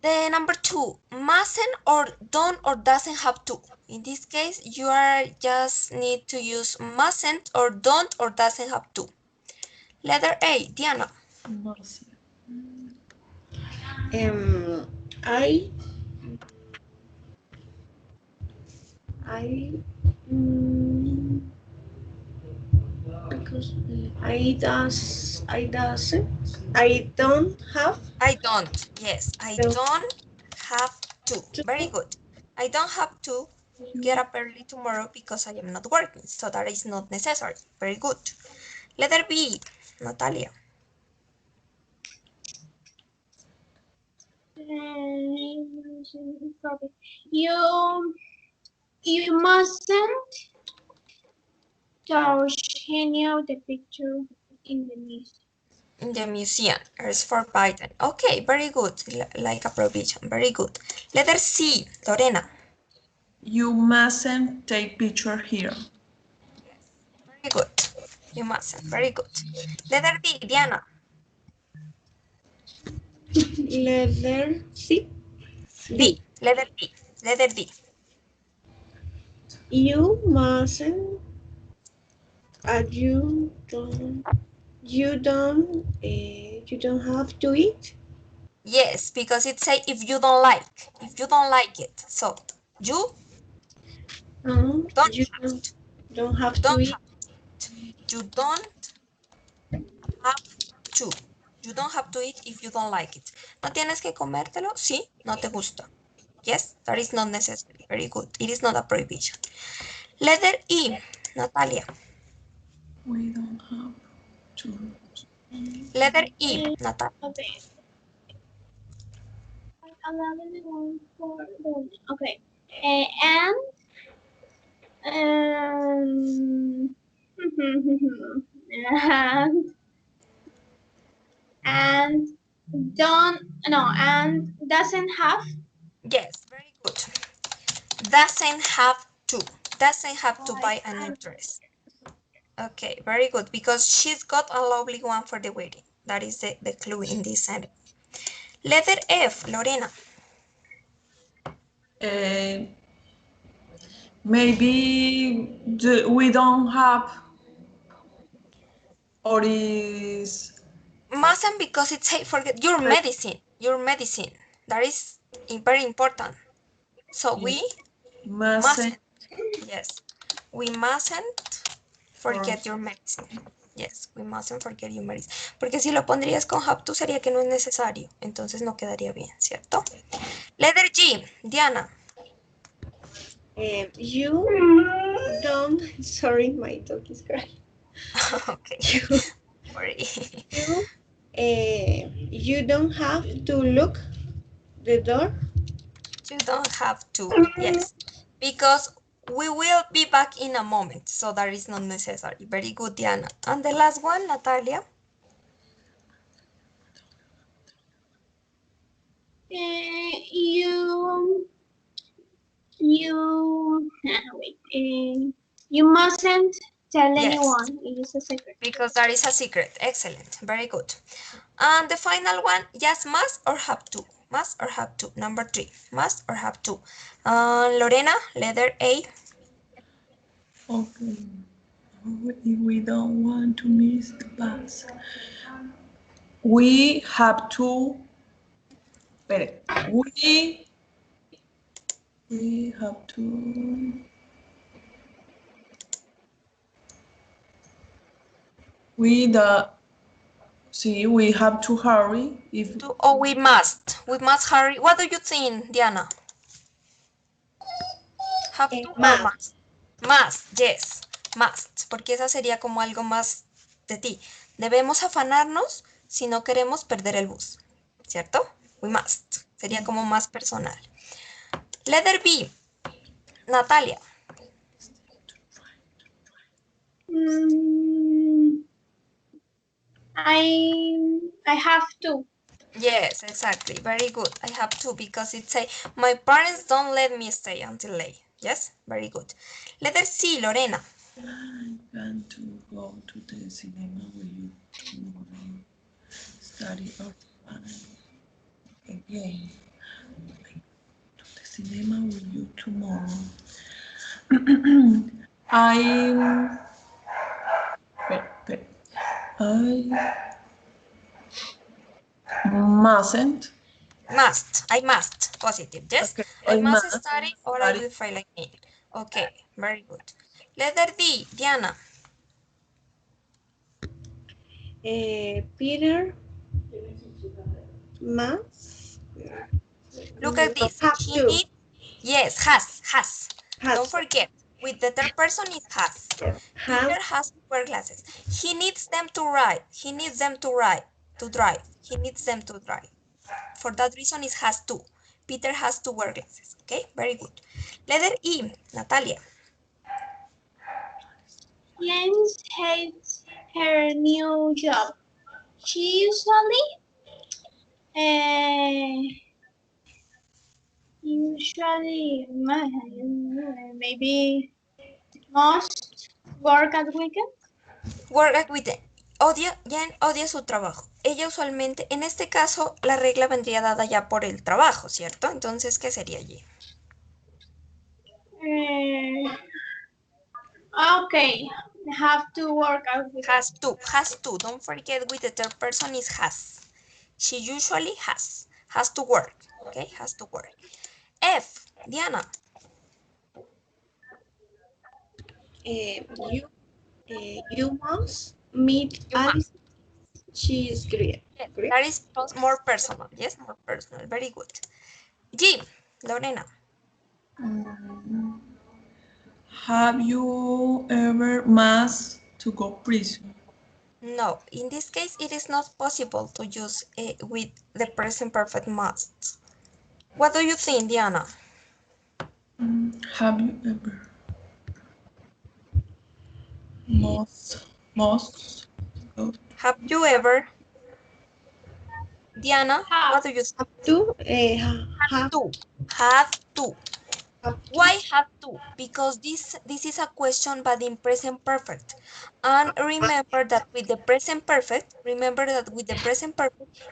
the number 2, mustn't or don't or doesn't have to. In this case, you are just need to use mustn't or don't or doesn't have to. Letter A, Diana. I because I don't have I don't. Yes, I don't have to. to. Very good. I don't have to get up early tomorrow because I am not working, so that is not necessary. Very good. Letter B, Natalia. You mustn't touch any of the picture in the museum. In the museum, is forbidden. Okay, very good. Like a provision. Very good. Letter C, Lorena. You mustn't take picture here. Very good. You mustn't. Very good. Letter D, Diana. Letter C. B. Letter B. Letter D. You mustn't. You don't have to eat. Yes, because it say if you don't like it. So you No, don't you have to. don't have You to don't eat. have to. You don't have to. You don't have to eat if you don't like it. ¿No tienes que comértelo? Sí, no te gusta. Yes, that is not necessary. Very good. It is not a prohibition. Letter E, Natalia. We don't have to. Letter E, Natalia. Okay. Another one for the okay. And and and don't no and doesn't have. Yes, very good. Doesn't have to. Doesn't have to buy a new dress. Okay, very good. Because she's got a lovely one for the wedding. That is the clue in this sentence. Letter F, Lorena. Uh, maybe we don't have, or is Mustn't because it's say forget your medicine. Your medicine. That is very important. So we mustn't mustn't. Yes. We mustn't for forget your medicine. Yes, we mustn't forget your medicine. Porque si lo pondrías con have to sería que no es necesario. Entonces no quedaría bien, ¿cierto? Letter G, Diana. You don't. Sorry, my dog is crying. Okay, You, sorry. you don't have to look the door. You don't have to. Yes, because we will be back in a moment, so that is not necessary. Very good, Diana. And the last one, Natalia. You wait. You mustn't tell Yes, anyone. It is a secret. because that is a secret. Excellent. Very good. And the final one, yes, must or have to. Must or have to. Number 3, must or have to. Lorena, letter A. okay. If we don't want to miss the bus, we have to. We have to. We have to hurry if Oh, we must. We must hurry. What do you think, Diana? Have to or Must. must? Must, yes, must, porque esa sería como algo más de ti. Debemos afanarnos si no queremos perder el bus, ¿cierto? We must, sería como más personal. Letter B, Natalia. I have to. Yes, exactly, very good. I have to because it say, my parents don't let me stay until late. Yes, very good. Letter C, Lorena. I want to go to the cinema with you tomorrow. Study or again. To the cinema with you tomorrow. I. I mustn't. Must, I must, positive, yes? Okay, I I must must study or I study. will fail again. Okay, very good. Letter D, Diana. Peter must. Look at this. Have He to. needs, yes, has. Don't Has. forget, with the third person it has. Has. Peter has to wear glasses. He needs them to ride. He needs them to ride, to drive. He needs them to drive. For that reason, it has to. Peter has to wear glasses. Okay, very good. Letter E, Natalia. James hates her new job. She usually maybe must work at weekend. Work at weekend. Jen odia su trabajo. ella usualmente, en este caso, la regla vendría dada ya por el trabajo, ¿cierto? Entonces, ¿qué sería allí? Okay, have to work out with Has to. Don't forget with the third person is has. She usually has to work, okay? Has to work. F, Diana. You must meet You must. Alice. She is great. Yes, Great. that is more personal. Yes, more personal. Very good. G, Lorena. Mm, have you ever must to go prison? No, in this case, it is not possible to use with the present perfect must. What do you think, Diana? Have you ever must go? Have you ever, Diana, have. what do you think? Have to have To. Have to. have to. Why have to? Because this is a question but in present perfect. And remember that with the present perfect,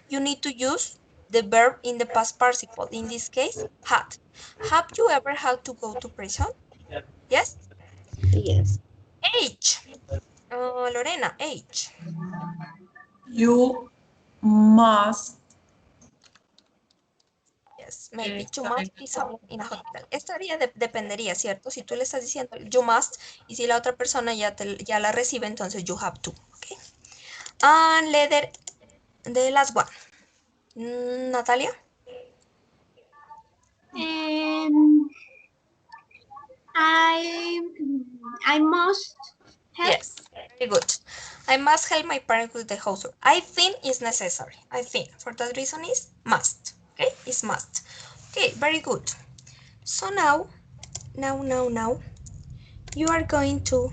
you need to use the verb in the past participle. In this case, had. Have you ever had to go to prison? Yes? Yes. H. Lorena, H. You must Yes, maybe. You estar en must be someone in a hospital. Esto dependería, ¿cierto? Si tú le estás diciendo you must y si la otra persona ya la recibe, entonces you have to. Okay. And letter, the last one. Natalia? And I must help. Yes, very good. I must help my parents with the housework. I think it's necessary. I think. For that reason is must. Okay, it's must. Okay, very good. So now, you are going to,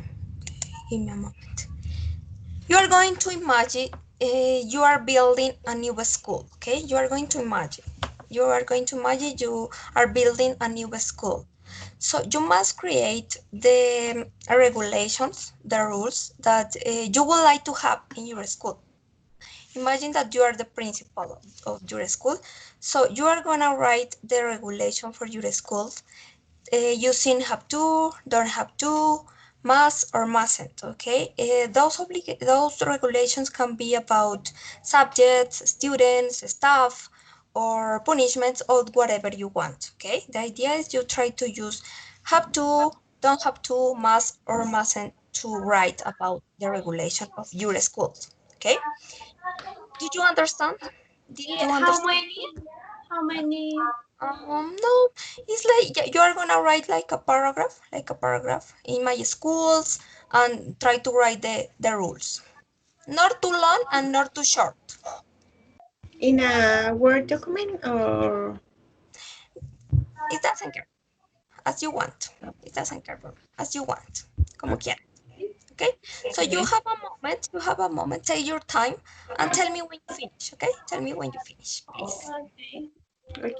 give me a moment. You are going to imagine you are building a new school, okay? You are going to imagine you are building a new school. So you must create the regulations, the rules that you would like to have in your school. Imagine that you are the principal of your school. So you are going to write the regulation for your school using have to, don't have to, must or mustn't, okay? Those regulations can be about subjects, students, staff, or punishments, or whatever you want, okay? The idea is you try to use have to, don't have to, must or mustn't to write about the regulation of your schools, okay? Do you understand? Did Yeah, you how understand? many? How many? No, it's like you are gonna write like a paragraph in my schools and try to write the rules. Not too long and not too short. In a Word document or It doesn't care, as you want. It doesn't care, as you want, como quieras. Okay? So you have a moment, take your time and tell me when you finish, okay? Tell me when you finish, please. Okay. okay.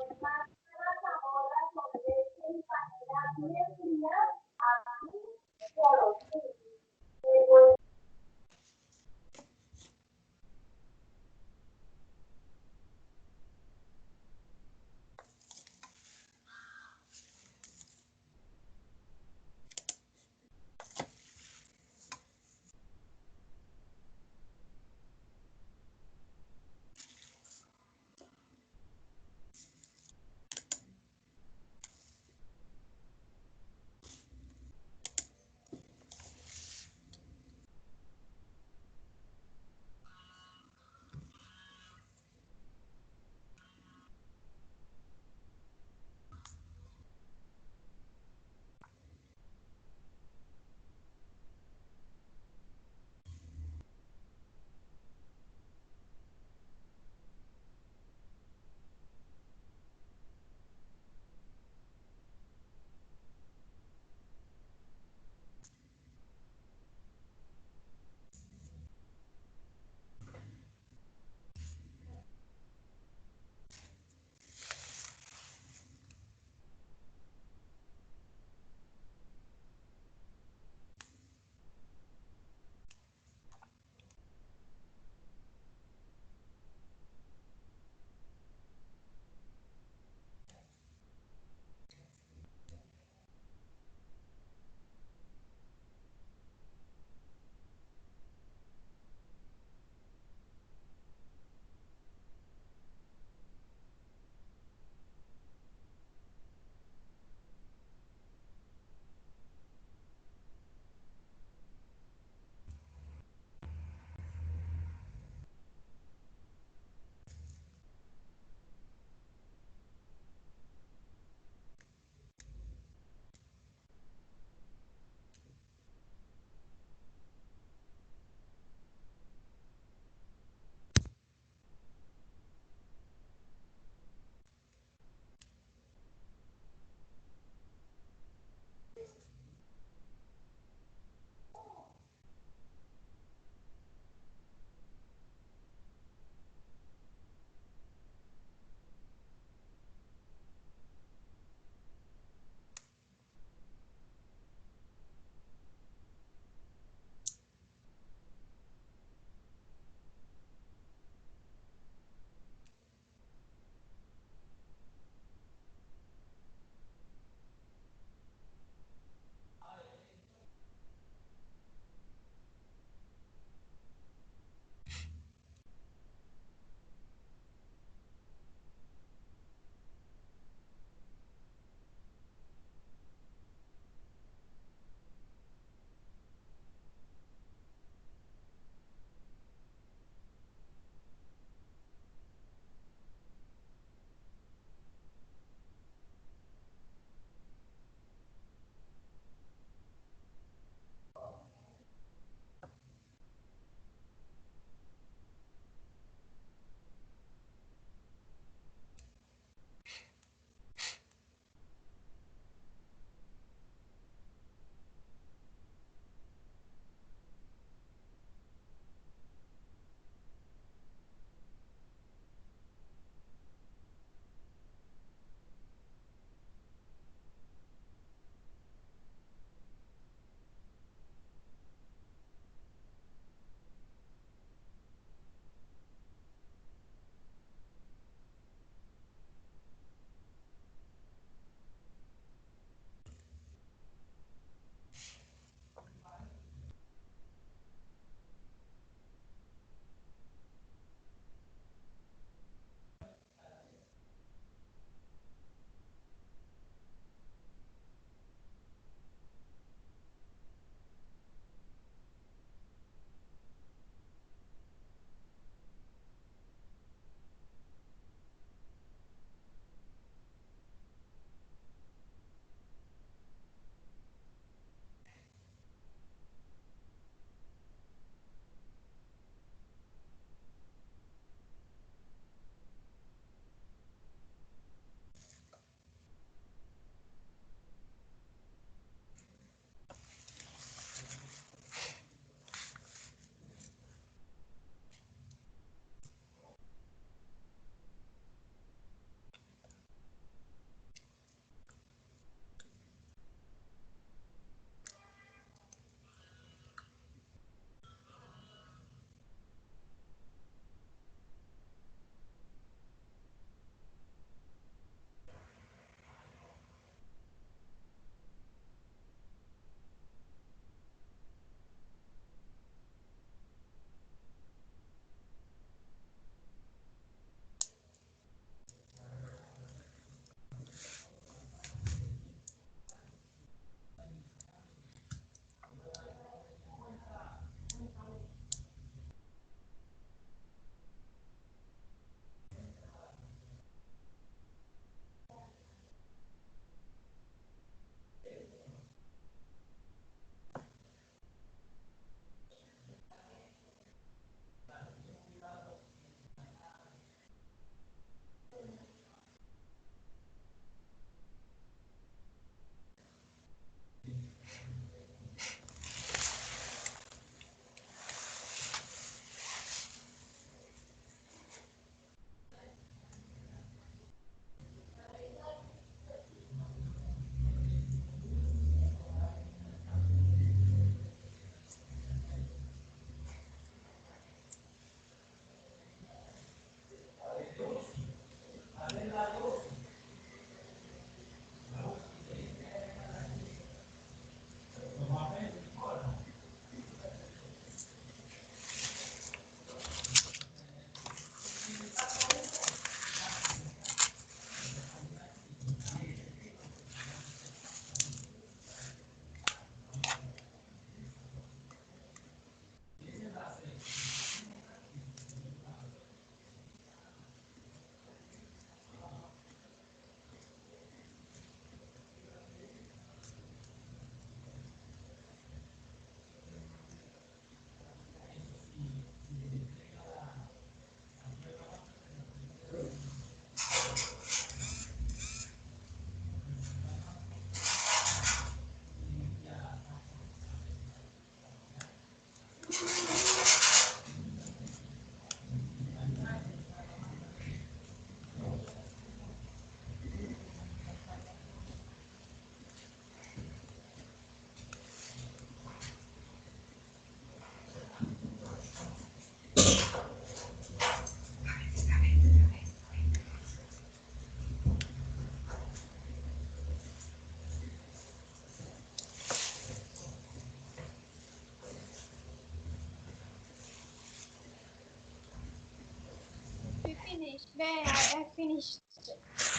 finished. I finished.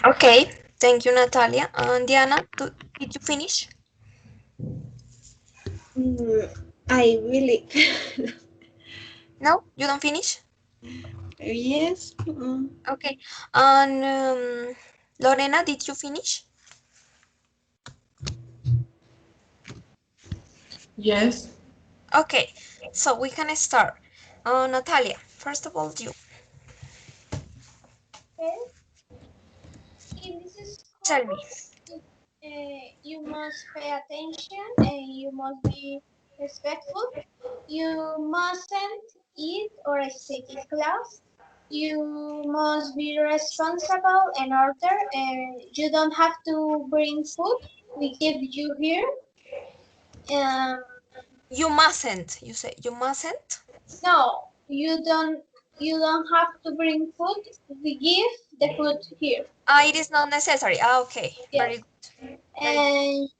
Okay, thank you, Natalia. And Diana, did you finish? I really, No, you don't finish? yes. Okay. And Lorena, did you finish? Yes. Okay, so we can start. Natalia, first of all, you Okay. In this tell school, me. you must pay attention and you must be respectful. You mustn't eat or skip in class. You must be responsible and order, and you don't have to bring food. We give you here. Um, You mustn't. You say you mustn't. no, you don't. You don't have to bring food. We give the food here. Ah, it is not necessary. Ah, okay. Very Yes, good. Very good.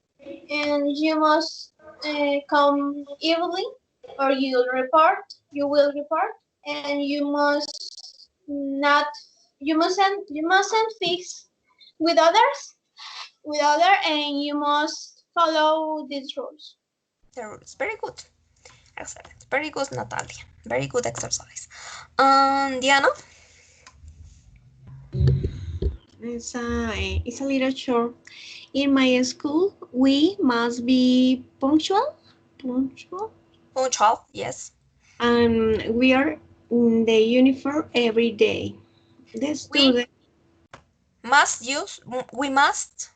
and you must come early, or you will report, and you must not, you mustn't fix with other, and you must follow these rules. The rules. Very good. Excellent. Very good, Natalia. Very good exercise. Diana. It's a little short. In my school, we must be punctual, Punctual. Yes. and we are in the uniform every day. The We student, must use. We must.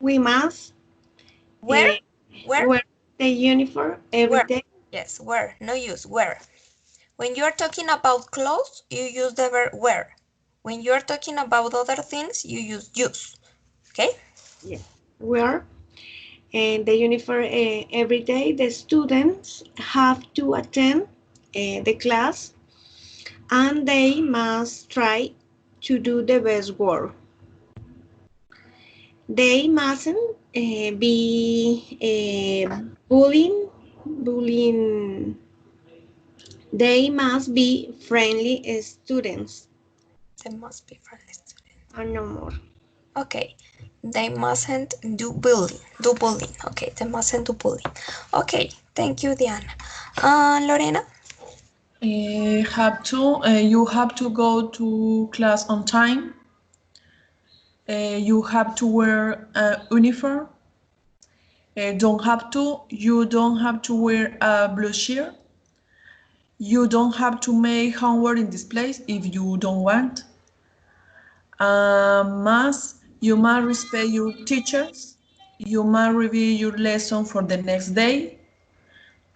we must Where? uh, Where? wear the uniform every Where? day. Yes. Where? No use. Where? When you are talking about clothes, you use the verb wear. When you are talking about other things, you use. Okay? Yeah, wear and the uniform every day. The students have to attend the class, and they must try to do the best work. They mustn't be bullying. They must be friendly students They must be friendly. and no more. Okay. They mustn't do bullying. Do bullying. Okay. They mustn't do bullying. Okay. Thank you, Diana. Lorena. You have to go to class on time. You have to wear a uniform. You don't have to wear a blue shirt. You don't have to make homework in this place if you don't want. You must respect your teachers. You must review your lesson for the next day.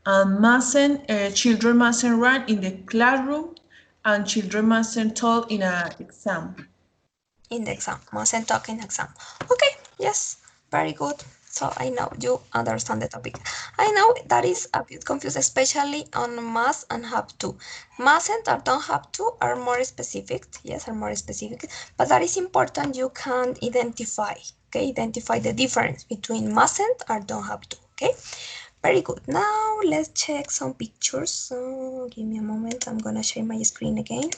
And children mustn't run in the classroom, and children mustn't talk in an exam. In the exam. Mustn't talk in exam. Okay. Yes. Very good. So I know you understand the topic. I know that is a bit confused, especially on must and have to. Mustn't or don't have to are more specific. Yes, are more specific. But that is important. You can identify. Okay, identify the difference between mustn't or don't have to. Okay, very good. Now let's check some pictures. So give me a moment. I'm gonna share my screen again.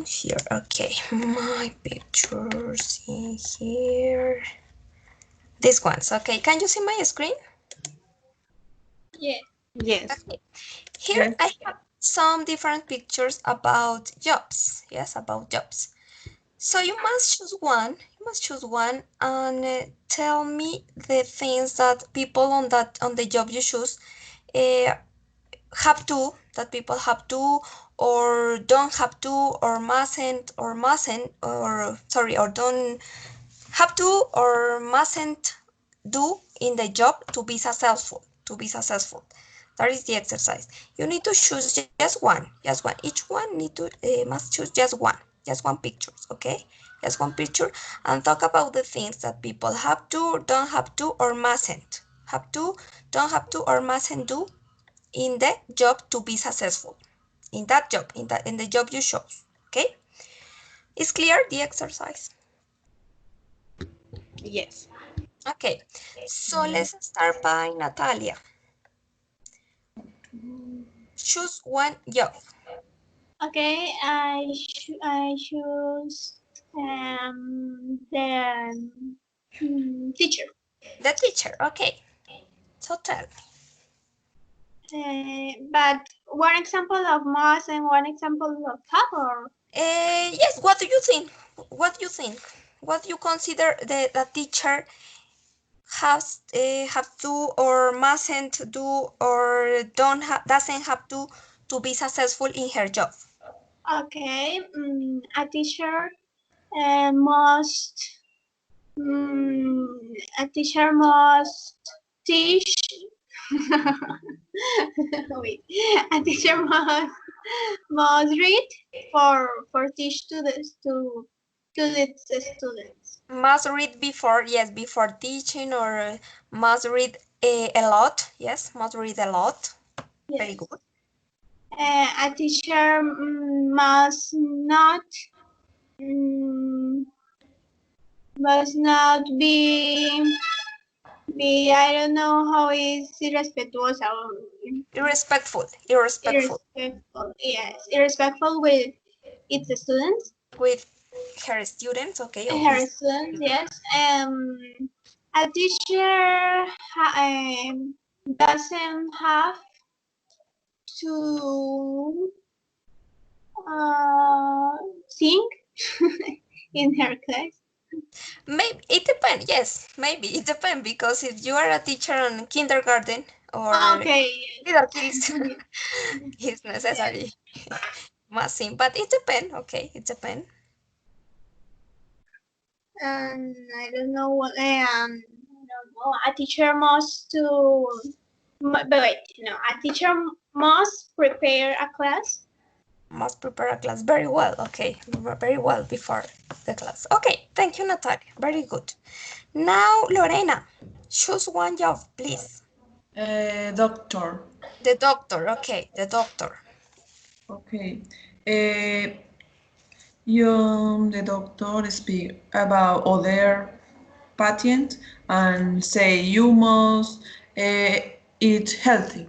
Here, okay, my pictures in here. These ones, okay. Can you see my screen? Yeah. Yes. Okay. Here Yes. I have some different pictures about jobs. Yes, about jobs. So you must choose one. You must choose one and tell me the things that people on the job you choose uh, have to, that people have to, or don't have to, or mustn't, or sorry, or don't have to or mustn't do in the job to be successful. To be successful. That is the exercise. You need to choose just one. Just one. Each one need to must choose just one. Just one picture. Okay. Just one picture and talk about the things that people have to, don't have to, or mustn't have to, don't have to, or mustn't do in the job to be successful. In that job, in the job you chose. Okay. Is clear the exercise? Yes. Okay, so let's start by Natalia. Choose one job. Okay, I choose the teacher. The teacher, okay. So tell me. But one example of mouse and one example of cat, or Yes, what do you think? What do you think? What do you consider the teacher has have to or mustn't do or doesn't have to be successful in her job? okay, a teacher must a teacher must teach. Wait, a teacher must read for teach to its students. Must read before, yes, before teaching, or must read a lot. Yes, must read a lot. Very Yes. good. A teacher mm, must not be, I don't know how is irrespetuosa or Irrespectful, irrespectful irrespectful. Yes, irrespectful with its students, with her students, okay, or her his. students. Yes. A teacher doesn't have to sing in her class. Maybe it depends. Yes, maybe it depends because if you are a teacher on kindergarten or Okay. little kids, Yes. it's Yes. necessary must sing. But it depends. Okay, it depends. I don't know what I don't know. A teacher must to but wait, no, a teacher must prepare a class. Must prepare a class very well. Okay, very well before the class. Okay, thank you, Natalia. Very good. Now, Lorena, choose one job, please. Doctor. The doctor. Okay, the doctor. Okay. The doctor speak about other patient and say you must eat healthy.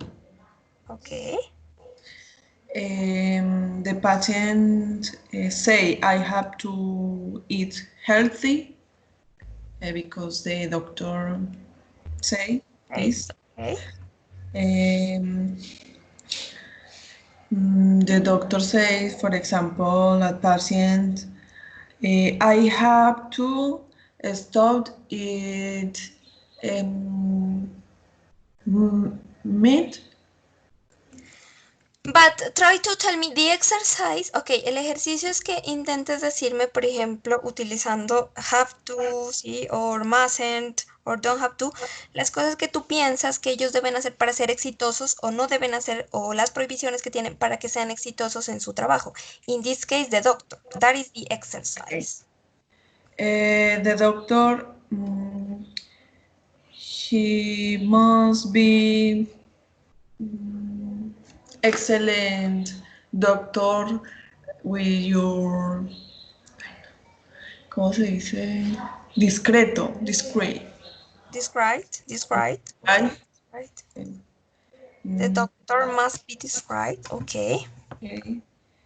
Okay. The patient say I have to eat healthy because the doctor say Right. this. Okay. Um, the doctor says, for example, a patient, I have to stop eat um, meat. But try to tell me the exercise. Ok, el ejercicio es que intentes decirme, por ejemplo, utilizando have to, sí, or mustn't, or don't have to, las cosas que tú piensas que ellos deben hacer para ser exitosos o no deben hacer, o las prohibiciones que tienen para que sean exitosos en su trabajo. In this case, the doctor. That is the exercise. The doctor, he must be excellent doctor with your, ¿cómo se dice? Discreto, discreet, Described, described, right? okay, right. The Mm, doctor must be described, okay. okay.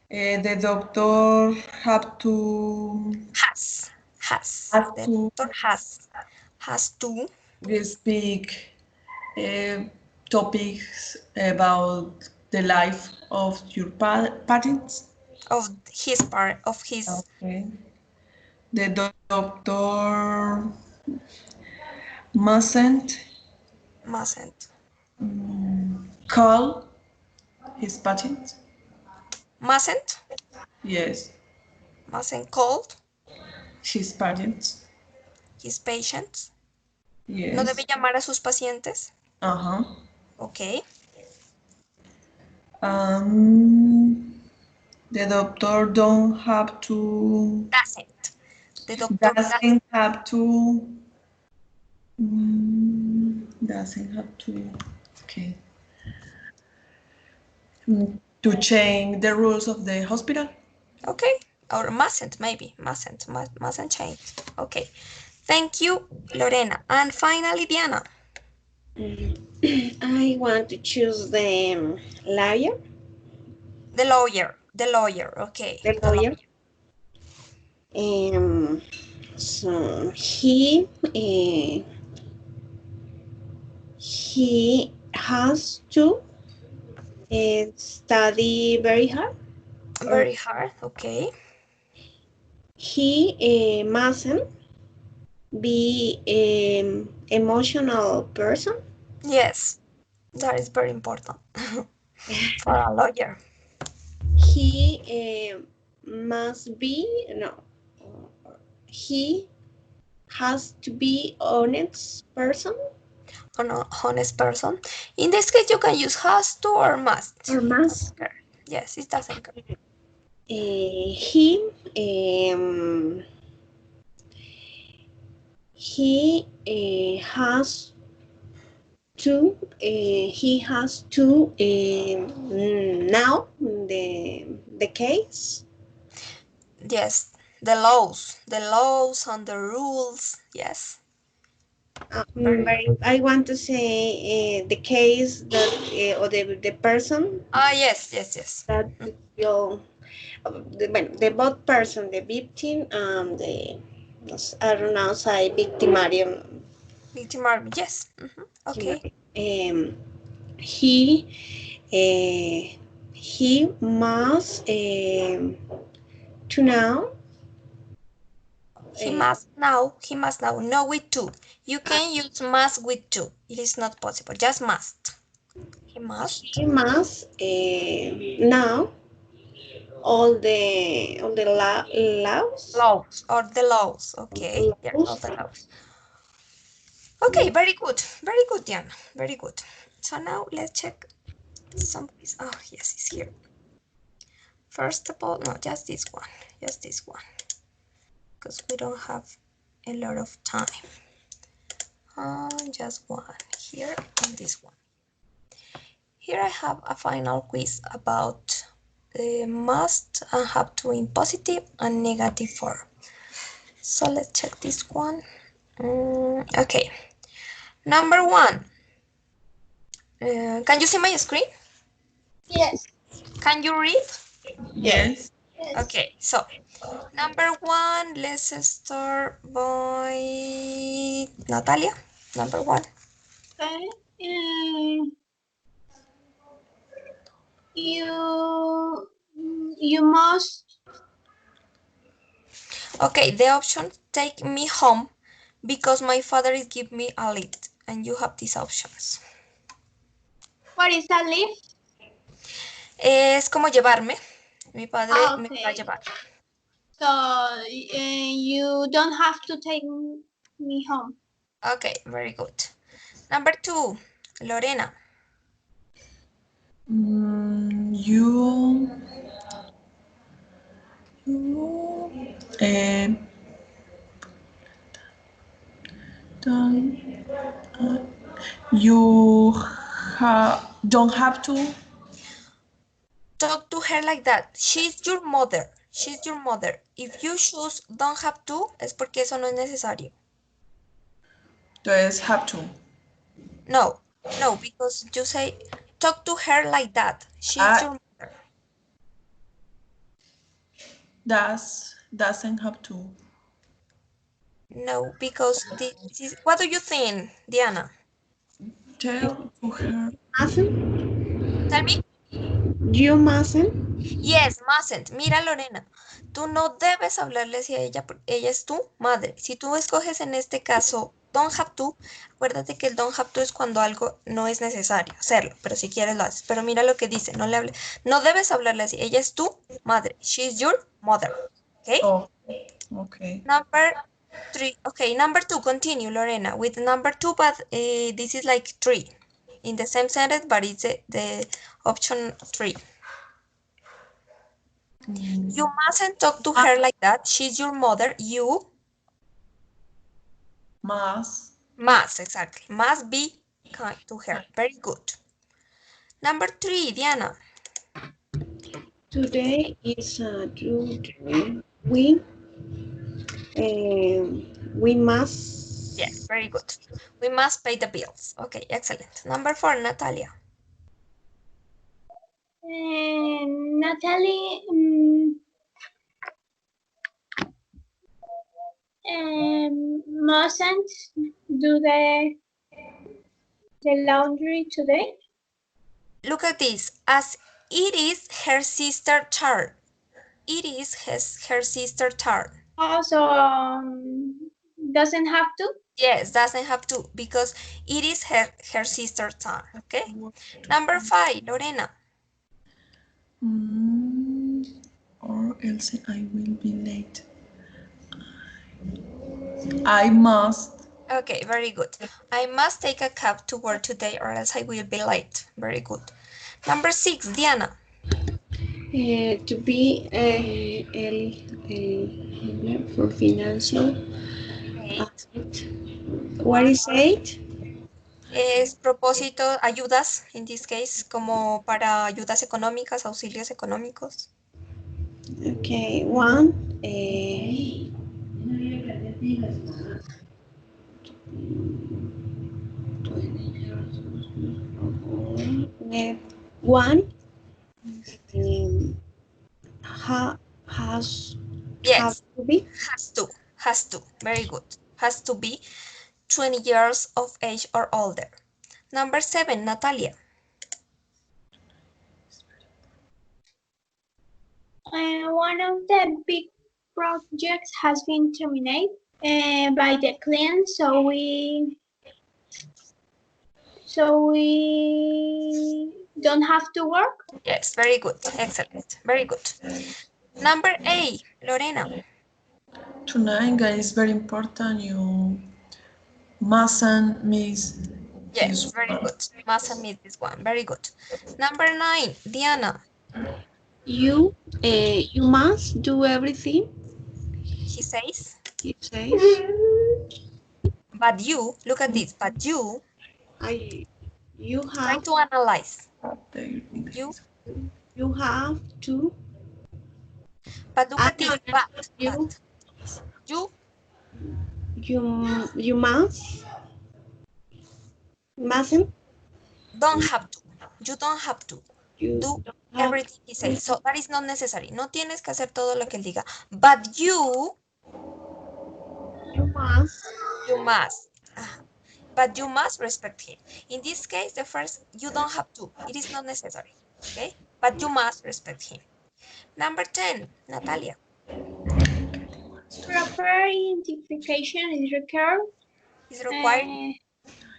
The doctor have to Has. have The to doctor has to speak topics about the life of your parents. of his part of his Okay. The doctor mustn't mustn't call his patient. mustn't Yes, mustn't call his parents. his patients. No debe Yes. llamar a sus pacientes. Uh-huh. Okay. The doctor don't have to Doesn't. The doctor doesn't. doesn't have to doesn't have to okay to change the rules of the hospital. Okay. Or mustn't, maybe. Mustn't change. Okay. Thank you, Lorena. And finally, Diana, I want to choose the lawyer. the lawyer. The lawyer, okay. The lawyer. So he has to study very hard, or Very hard, okay. he mustn't be emotional person. Yes, that is very important for a lawyer. He must be no. He has to be honest person An honest person. In this case, you can use has to or must. or must. Doesn't care. Yes, it doesn't care. He he has to now the case. Yes, the laws and the rules. Yes, very But good. I want to say the case that or the person Ah, yes, yes, yes. that will the both person, the victim and the I don't know say victimarium. Victim army. Yes. Okay. He uh, he must to know He uh, must now. He must now. No, with two. You can use must with two. It is not possible. Just must. He must. he must know all the laws Laws or the laws. Okay. Yes, all laws the laws. Okay, very good. Very good, Diana. Very good. So now let's check some quiz. Oh, yes, it's here. First of all, no, just this one. Just this one. Because we don't have a lot of time. Just one here and this one. Here I have a final quiz about must and have to in positive and negative form. So let's check this one. Okay. Number one. Can you see my screen? Yes. Can you read? Yes. Yes. Okay, so number one, let's start by Natalia. Number one. Okay. You must. Okay, the option take me home because my father is giving me a lift, and you have these options. What is a lift? Es como llevarme. Mi padre me va a Okay. llevar. So you don't have to take me home. Okay, very good. Number two, Lorena. You uh, don't, you don't have to. Talk to her like that. She's your mother. She's your mother. If you choose don't have to, es porque eso no es necesario. Entonces, have to. No, no, because you say talk to her like that. She's Ah, your mother. doesn't have to. No, because this is, what do you think, Diana? Tell to her. mustn't Tell me. you mustn't Yes, mustn't. Mira, Lorena, tú no debes hablarle así a ella, porque ella es tu madre. Si tú escoges en este caso don't have to, acuérdate que el don't have to es cuando algo no es necesario hacerlo, pero si quieres lo haces. Pero mira lo que dice, no le hable, no debes hablarle así. Ella es tu madre. She's your mother. Okay? Oh, okay. Number three. Okay, number two. Continue, Lorena, with number two, but this is like three in the same sentence, but it's the option three. You mustn't talk to her like that. She's your mother. You must, exactly, must be kind to her. Very good. Number three, Diana. today is a true day. We Yes, must very good. We must pay the bills. Okay, excellent. Number four, Natalia. Natalie mustn't do the laundry today. Look at this. As it is her sister turn. It is her sister turn. Also, doesn't have to. Yes, doesn't have to because it is her sister's turn. Okay. Number 5, Lorena. Or else I will be late. I must. Okay, very good. I must take a cab to work today or else I will be late. Very good. Number 6, Diana. To be for financial. 8. What is 8? Es propósito, ayudas, en this case, como para ayudas económicas, auxilios económicos. Okay, 1. One has have Yes, to be. has to, very good. Has to be 20 years of age or older. Number 7, Natalia. One of the big projects has been terminated by the client, so we don't have to work. Yes, very good. Excellent. Very good. Number 8, Lorena. Tonight, guys, is very important. You mustn't miss Yes, this very one. good. Must admit this one. Very good. Number 9, Diana. You must do everything. He says, He says. but you, look at this, but you, I. You try have. to analyze. There it You, is. You have to. but look at this, You. you You must. Mustn't. don't have to. You don't have to You do don't have. everything he says. So that is not necessary. No tienes que hacer todo lo que él diga. But You must. you must. But you must respect him. In this case, the first, you don't have to. It is not necessary. Okay? But you must respect him. Number 10, Natalia. Proper identification is Is required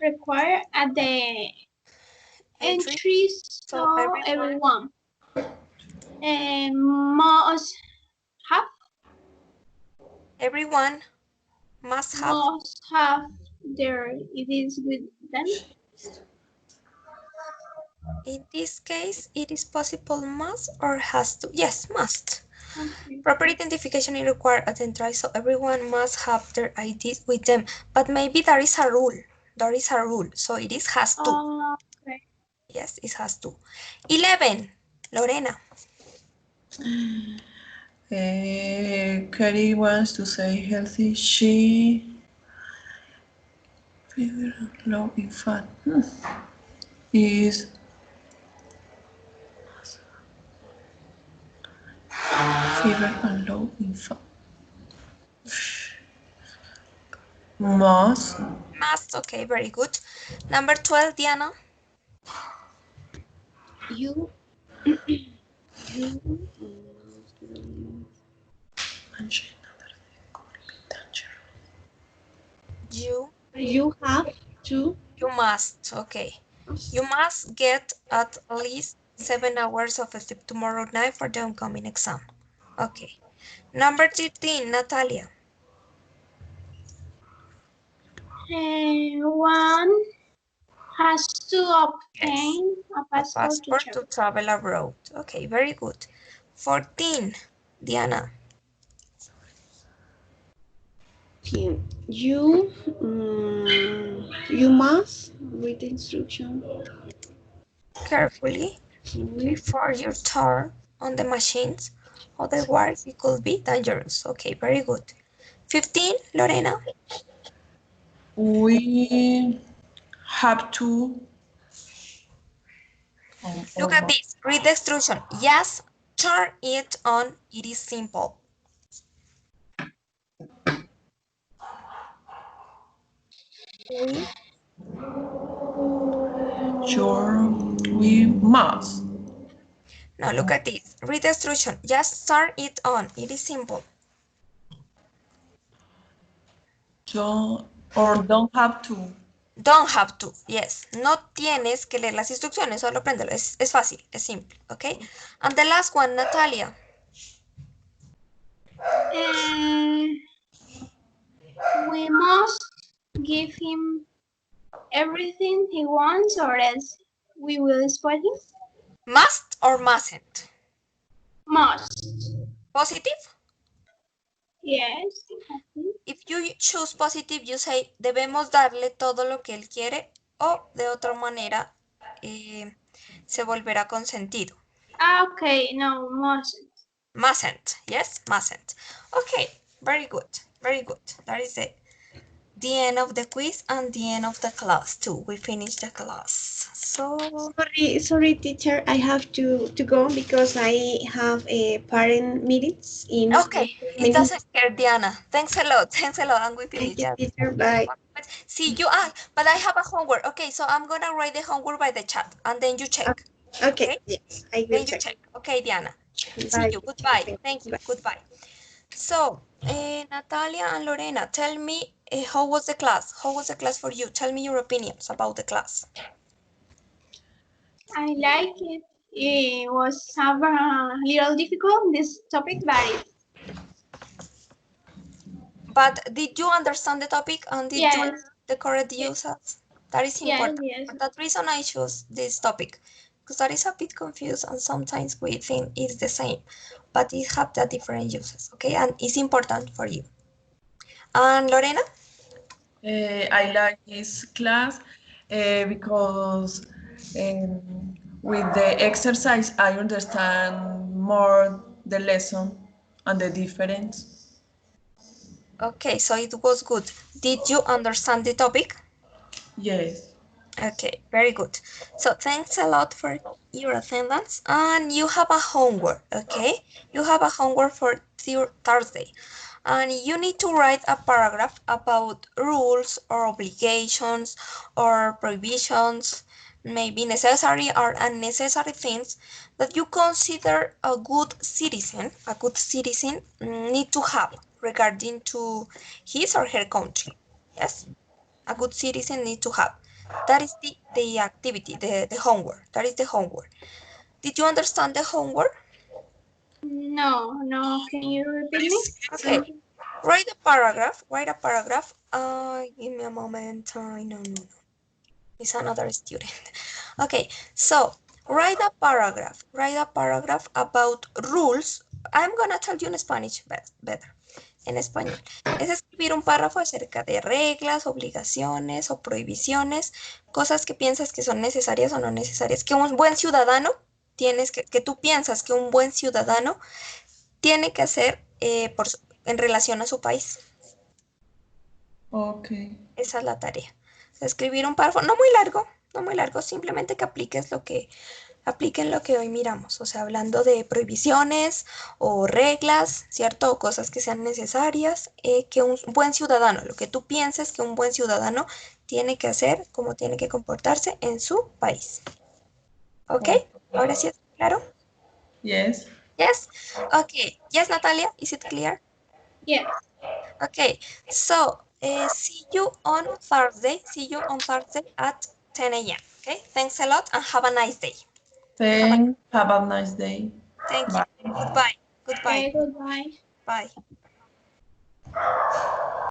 required at the entry. entry, So so everyone must have everyone must have. their it is with them. In this case, it is possible must or has to. Yes, must. Okay. Proper identification is required at entry, so everyone must have their IDs with them. But maybe there is a rule. There is a rule, so it is has to. Okay. Yes, it has to. 11, Lorena. Carrie wants to say healthy. She fever low in fat. Is fever and low in fat. Must. Must, okay, very good. Number 12, Diana. You. You. You, You have to. you must, okay. You must get at least 7 hours of sleep tomorrow night for the oncoming exam. Okay. Number 13, Natalia. One has to Yes. obtain a A passport to passport to travel abroad. Okay, very good. 14, Diana. You. You must read the instruction. Carefully before you turn on the machines, otherwise it could be dangerous. Okay, very good. 15, Lorena. We have to Look at this. Read the instruction. Yes, turn it on. It is simple. Sure, we must. Now look at this. Read the instruction. Just turn it on. It is simple. Don't have to. Don't have to. Yes. No tienes que leer las instrucciones. Solo apréndelo. Es fácil. Es simple. Okay. And the last one, Natalia. We must give him everything he wants or else we will spoil him. Must or mustn't? Must. Positive? Yes. If you choose positive, you say debemos darle todo lo que él quiere o de otra manera se volverá consentido. Okay, no, mustn't. Mustn't, yes, mustn't. Okay, very good, very good. That is the end of the quiz and the end of the class too. We finished the class. So Sorry, teacher. I have to go because I have a parent meetings in okay, it minutes. doesn't care, Diana. Thanks a lot, and we Thank finished. you, Yeah. teacher. Bye. See you. But I have a homework. Okay, so I'm gonna write the homework by the chat, and then you check. Okay. Okay, Yes, I will then you check. check. Okay, Diana. See Bye. you. Goodbye. Teacher. Thank you. Bye. Goodbye. So, Natalia and Lorena, tell me how was the class? How was the class for you? Tell me your opinions about the class. I like it. It was a little difficult, this topic, But did you understand the topic and did you yes, learn the correct uses? That is yes, important. yes. For that reason, I chose this topic because that is a bit confused and sometimes we think it's the same, but it have the different uses. Okay, and it's important for you. And Lorena? I like this class because with the exercise I understand more the lesson and the difference. Okay, so it was good. Did you understand the topic? Yes. Okay, very good. So thanks a lot for your attendance and you have a homework, okay? You have a homework for Thursday and you need to write a paragraph about rules or obligations or prohibitions, maybe necessary or unnecessary things that you consider a good citizen need to have regarding to his or her country. Yes? A good citizen need to have. That is the activity, the homework. That is the homework. Did you understand the homework? No, can you repeat me? Okay. Write a paragraph. Write a paragraph. Give me a moment. No. It's another student. Okay, so write a paragraph. Write a paragraph about rules. I'm gonna tell you in Spanish better. En español. Es escribir un párrafo acerca de reglas, obligaciones o prohibiciones, cosas que piensas que son necesarias o no necesarias, que un buen ciudadano que tú piensas que un buen ciudadano tiene que hacer en relación a su país. Okay. Esa es la tarea. Escribir un párrafo, no muy largo, simplemente que apliquen lo que hoy miramos, o sea, hablando de prohibiciones o reglas, ¿cierto? O cosas que sean necesarias, que un buen ciudadano, lo que tú pienses que un buen ciudadano tiene que hacer, cómo tiene que comportarse en su país. ¿Ok? Ahora sí es claro? Yes. Yes? Okay. Yes, Natalia, is it clear? Yes. Okay, so see you on Thursday. See you on Thursday at 10 a.m. Okay, thanks a lot and have a nice day. Thanks. Have a nice day. Thank you. Bye. Goodbye. Goodbye. Okay, goodbye. Bye.